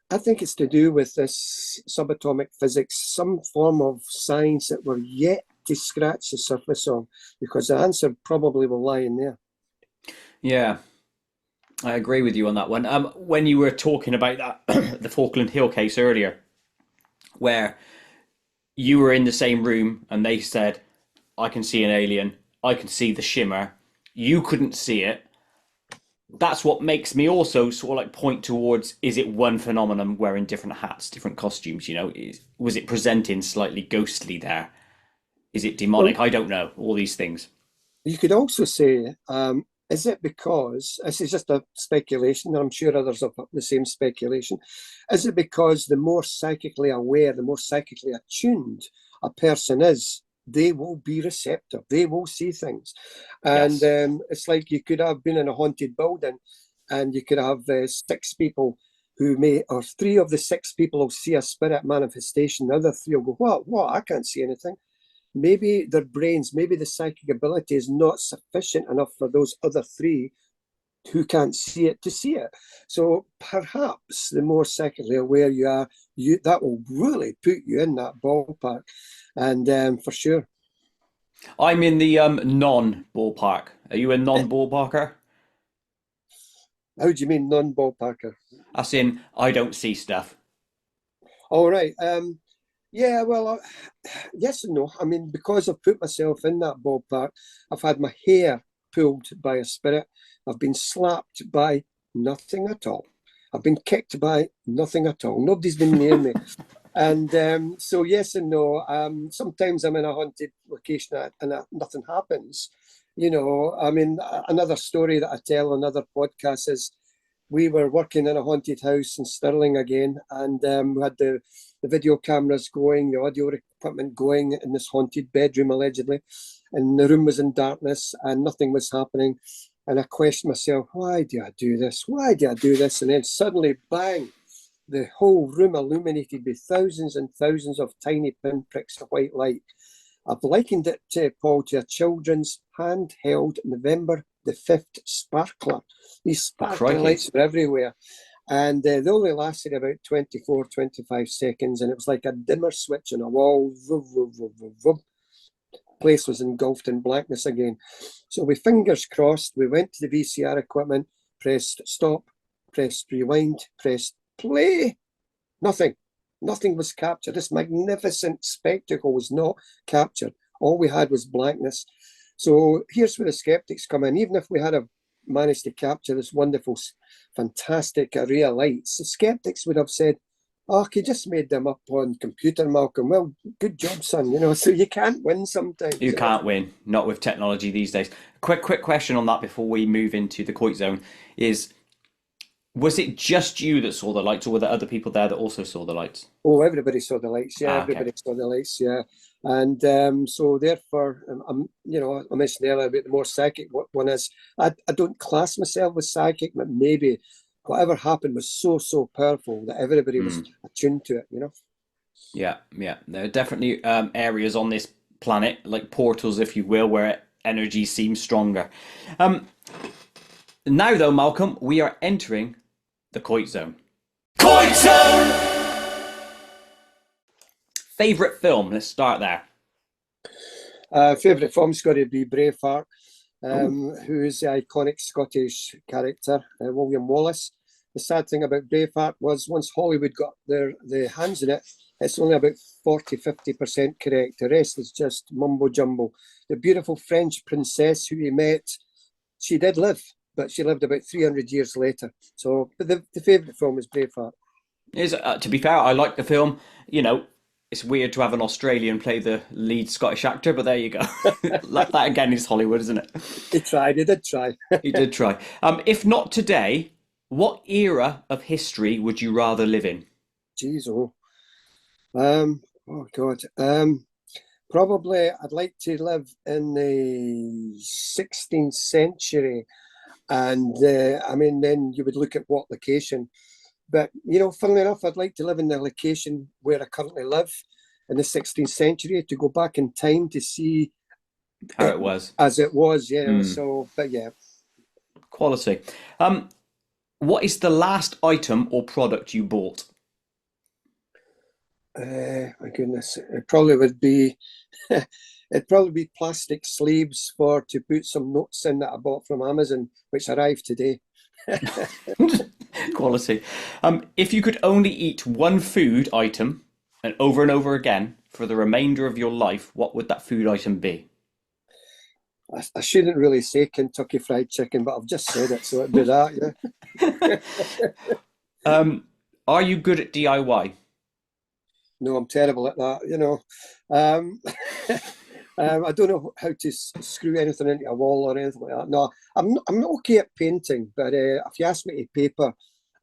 I think it's to do with this subatomic physics, some form of science that we're yet to scratch the surface of, because the answer probably will lie in there.
Yeah, I agree with you on that one. When you were talking about that, the Falkland Hill case earlier, where you were in the same room and they said, I can see an alien, I can see the shimmer, you couldn't see it. That's what makes me also sort of like point towards, is it one phenomenon wearing different hats, different costumes, was it presenting slightly ghostly there? Is it demonic?
Well,
I don't know, all these things.
you could also say, is it because, this is just a speculation, and I'm sure others have the same speculation, is it because the more psychically aware, the more psychically attuned a person is, they will be receptive, they will see things. And
Yes.
it's like you could have been in a haunted building and you could have 6 people or 3 of the 6 people will see a spirit manifestation, the other 3 will go, what, I can't see anything. Maybe their brains, maybe the psychic ability is not sufficient enough for those other 3 who can't see it to see it. So perhaps the more psychically aware you are, that will really put you in that ballpark. And for sure.
I'm in the non-ballpark. Are you a non-ballparker?
How do you mean non-ballparker?
As in, I don't see stuff.
All right. Yeah, well, yes and no. I mean, because I've put myself in that ballpark, I've had my hair pulled by a spirit. I've been slapped by nothing at all. I've been kicked by nothing at all. Nobody's been near me. And so, yes and no. Sometimes I'm in a haunted location and nothing happens. I mean, another story that I tell on other podcasts is we were working in a haunted house in Stirling again, and we had the video cameras going, the audio equipment going in this haunted bedroom, allegedly. And the room was in darkness and nothing was happening. And I questioned myself, why do I do this? Why do I do this? And then suddenly, bang, the whole room illuminated with thousands and thousands of tiny pinpricks of white light. I've likened it, Paul, to a children's handheld November the 5th sparkler. These sparkling lights were everywhere. And they only lasted about 24, 25 seconds. And it was like a dimmer switch on a wall. Vroom, vroom, vroom, vroom, vroom. Place was engulfed in blackness again. So with fingers crossed, we went to the VCR equipment, pressed stop, pressed rewind, pressed play. Nothing. Nothing was captured. This magnificent spectacle was not captured. All we had was blackness. So here's where the skeptics come in. Even if we had managed to capture this wonderful, fantastic array of lights, the skeptics would have said, oh, you just made them up on computer, Malcolm. Well, good job, son. So you can't win sometimes.
You can't win, not with technology these days. Quick question on that before we move into the Koit zone is, Was it just you that saw the lights, or were there other people there that also saw the lights?
Oh, everybody saw the lights. Yeah,
Ah, okay.
everybody saw the lights. Yeah, and so therefore, I mentioned earlier about the more psychic one is. I don't class myself as psychic, but maybe whatever happened was so powerful that everybody was
Mm.
attuned to it. You know.
Yeah, yeah. There are definitely areas on this planet, like portals, if you will, where energy seems stronger. Um, Now, though, Malcolm, we are entering the Koit zone. Koit zone! Favorite film? Let's start there.
Favorite film's got to be Braveheart.
Oh,
Who is the iconic Scottish character, William Wallace. The sad thing about Braveheart was once Hollywood got their hands in it, it's only about 40–50% correct. The rest is just mumbo jumbo. The beautiful French princess who he met, she did live, but she lived about 300 years later. So, but the favourite film is Braveheart.
to be fair, I like the film. You know, it's weird to have an Australian play the lead Scottish actor, but there you go. That again is Hollywood, isn't it?
He did try.
He did try. If not today, what era of history would you rather live in?
Jeez, oh God. Probably I'd like to live in the 16th century. And I mean, then you would look at what location. But, funnily enough, I'd like to live in the location where I currently live in the 16th century to go back in time to see
How
it
it was.
as it was,
Mm,
So, but yeah,
quality. What is the last item or product you bought?
my goodness, it probably would be, it'd probably be plastic sleeves to put some notes in that I bought from Amazon, which arrived today.
Quality. If you could only eat one food item and over again for the remainder of your life, what would that food item be?
I shouldn't really say Kentucky Fried Chicken, but I've just said it, so it'd be that, yeah.
Um, are you good at DIY?
No, I'm terrible at that. Um, I don't know how to screw anything into a wall or anything like that. No, I'm not okay at painting, but if you ask me to paper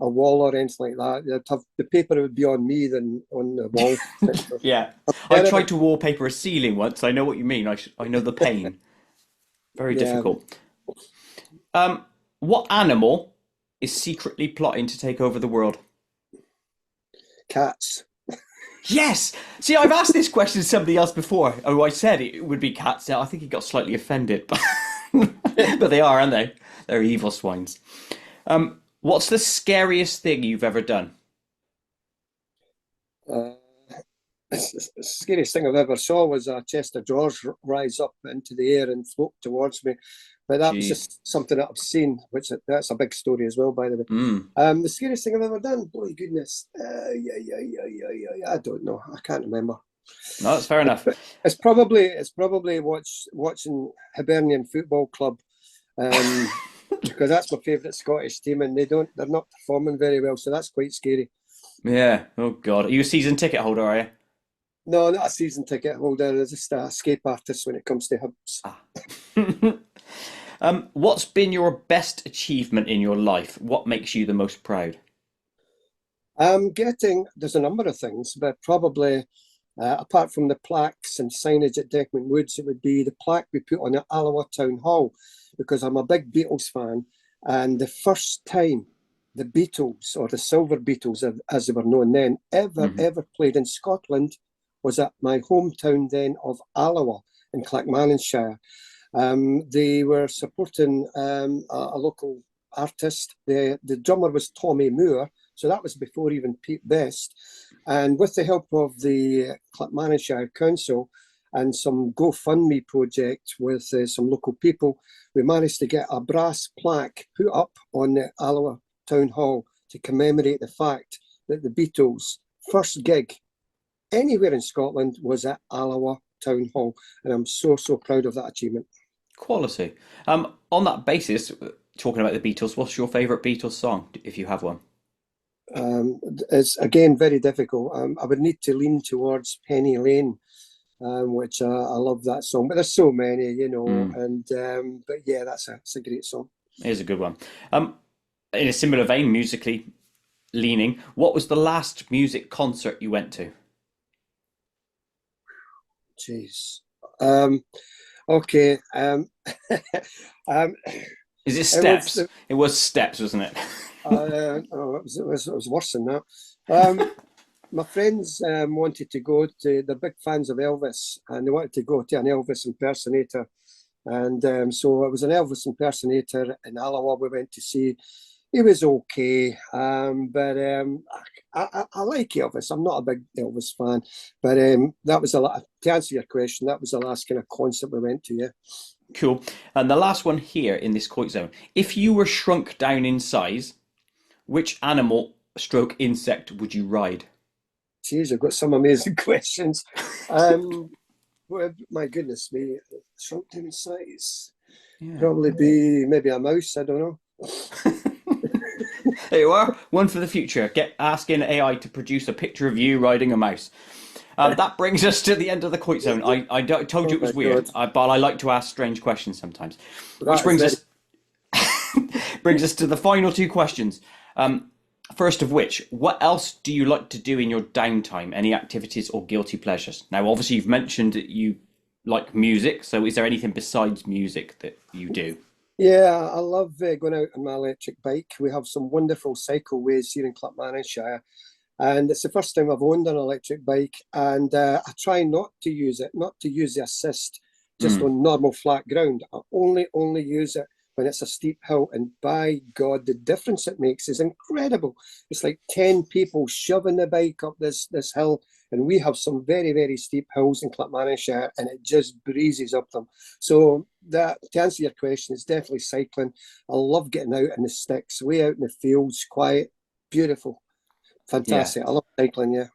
a wall or anything like that, the paper would be on me than on the wall.
Yeah, I tried
Terrible.
to wallpaper a ceiling once. I know what you mean. I know the pain. Very
Yeah,
difficult. Um, what animal is secretly plotting to take over the world?
cats.
Yes. See, I've asked this question to somebody else before. Oh, I said it would be cats. Now I think he got slightly offended, but but they are, aren't they? They're evil swines. What's the scariest thing you've ever done?
Uh, the scariest thing I've ever saw was a chest of drawers rise up into the air and float towards me. But that was
Jeez.
just something that I've seen, which that's a big story as well, by the way.
Mm.
The scariest thing I've ever done, boy, goodness, I don't know, I can't remember.
No, that's fair enough.
But it's probably watching Hibernian Football Club, because that's my favourite Scottish team, and they're not performing very well, so that's quite scary.
Yeah. Oh God. Are you a season ticket holder? Are you?
No, not a season ticket holder. I'm just a escape artist when it comes to Hibs.
Ah. What's been your best achievement in your life? What makes you the most proud?
There's a number of things, but probably apart from the plaques and signage at Deckman Woods, it would be the plaque we put on at Alloa Town Hall, because I'm a big Beatles fan. And the first time the Beatles, or the Silver Beatles, as they were known then,
Hmm.
ever played in Scotland was at my hometown then of Alloa in Clackmannanshire. They were supporting a local artist. The drummer was Tommy Moore, so that was before even Pete Best. And with the help of the Clackmannanshire Council and some GoFundMe project with some local people, we managed to get a brass plaque put up on the Alloa Town Hall to commemorate the fact that the Beatles' first gig anywhere in Scotland was at Alloa Town Hall. And I'm so proud of that achievement.
Quality. On that basis, talking about the Beatles, what's your favourite Beatles song, if you have one?
It's again very difficult. I would need to lean towards Penny Lane, which I love that song. But there's so many,
Mm,
and but yeah, it's a great song.
here's a good one. In a similar vein, musically leaning, what was the last music concert you went to?
Jeez. Okay. Um,
Is it
it was
Steps? It was Steps, wasn't it?
oh, it was worse than that. Um, my friends wanted to go to. They're big fans of Elvis, and they wanted to go to an Elvis impersonator. And so it was an Elvis impersonator in Alloa we went to see. He was okay, but I like Elvis. I'm not a big Elvis fan, but that was a lot. To answer your question, that was the last kind of concert we went to. Yeah.
Cool. And the last one here in this Koit zone. If you were shrunk down in size, which animal stroke insect would you ride?
Geez, I've got some amazing questions. Well, my goodness me, shrunk down in size.
Yeah.
Probably be maybe a mouse. I don't know.
There you are. One for the future. Get asking AI to produce a picture of you riding a mouse. That brings us to the end of the Koit zone. I told you it was weird, but I like to ask strange questions sometimes. Which brings us brings us to the final two questions. First of which, what else do you like to do in your downtime? Any activities or guilty pleasures? Now, obviously, you've mentioned that you like music. So, is there anything besides music that you do?
Yeah, I love going out on my electric bike. We have some wonderful cycleways here in Clackmannanshire, and it's the first time I've owned an electric bike. And I try not to use it, not to use the assist just on normal flat ground. I only use it when it's a steep hill, and by God, the difference it makes is incredible. It's like 10 people shoving the bike up this hill, and we have some very, very steep hills in Clackmannanshire, and it just breezes up them. So that, to answer your question, it's definitely cycling. I love getting out in the sticks, way out in the fields, quiet, beautiful,
Yeah.
fantastic. I love cycling, yeah.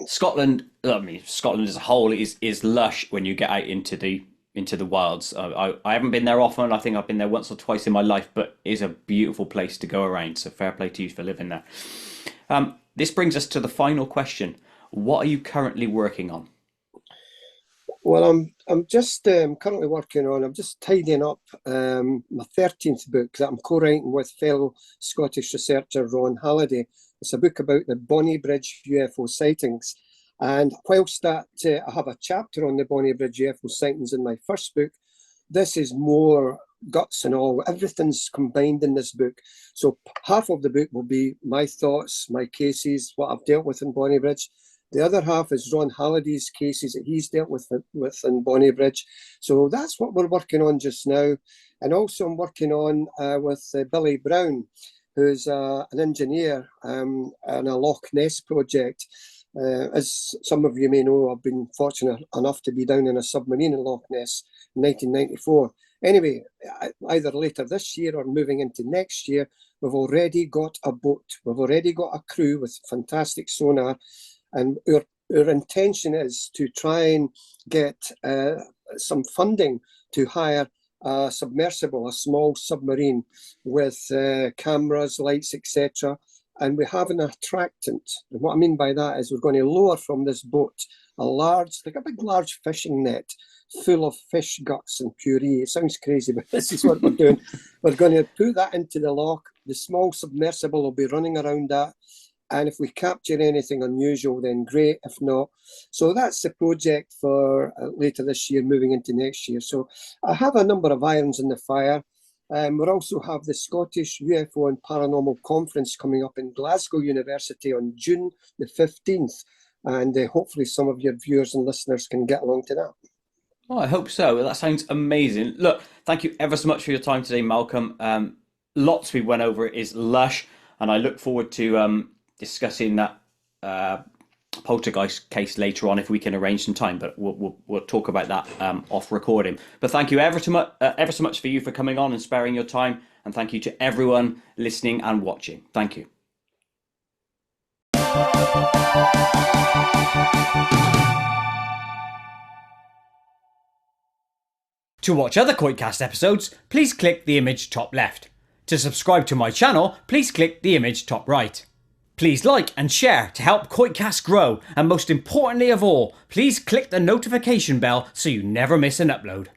Scotland, I mean, Scotland as a whole is lush when you get out into the wilds. I haven't been there often. I think I've been there once or twice in my life, but it's a beautiful place to go around. So fair play to you for living there. This brings us to the final question. What are you currently working on?
Well, I'm just currently working on. I'm just tidying up my 13th book that I'm co-writing with fellow Scottish researcher Ron Halliday. It's a book about the Bonnybridge UFO sightings. And whilst that I have a chapter on the Bonnybridge UFO sightings in my first book, this is more guts and all. Everything's combined in this book. So half of the book will be my thoughts, my cases, what I've dealt with in Bonnybridge. The other half is Ron Halliday's cases that he's dealt with in Bonnybridge. So that's what we're working on just now. And also I'm working on with Billy Brown, who's an engineer on a Loch Ness project. As some of you may know, I've been fortunate enough to be down in a submarine in Loch Ness in 1994. Anyway, either later this year or moving into next year, we've already got a boat. We've already got a crew with fantastic sonar. And our intention is to try and get some funding to hire a submersible, a small submarine with cameras, lights, etc. And we have an attractant. And what I mean by that is we're going to lower from this boat a large, like a big, large fishing net full of fish guts and puree. It sounds crazy, but this is what we're doing. We're going to put that into the loch. The small submersible will be running around that. And if we capture anything unusual, then great. If not, so that's the project for later this year, moving into next year. So I have a number of irons in the fire. We also have the Scottish UFO and Paranormal Conference coming up in Glasgow University on June the 15th. And hopefully some of your viewers and listeners can get along to that.
Oh, I hope so. That sounds amazing. Look, thank you ever so much for your time today, Malcolm. Lots we went over is lush, and I look forward to discussing that poltergeist case later on if we can arrange some time. But we'll talk about that off recording. But thank you ever so much for you for coming on and sparing your time, and thank you to everyone listening and watching. Thank you. To watch other KoitCast episodes, please click the image top left. To subscribe to my channel, please click the image top right. Please like and share to help KoitCast grow, and most importantly of all, please click the notification bell so you never miss an upload.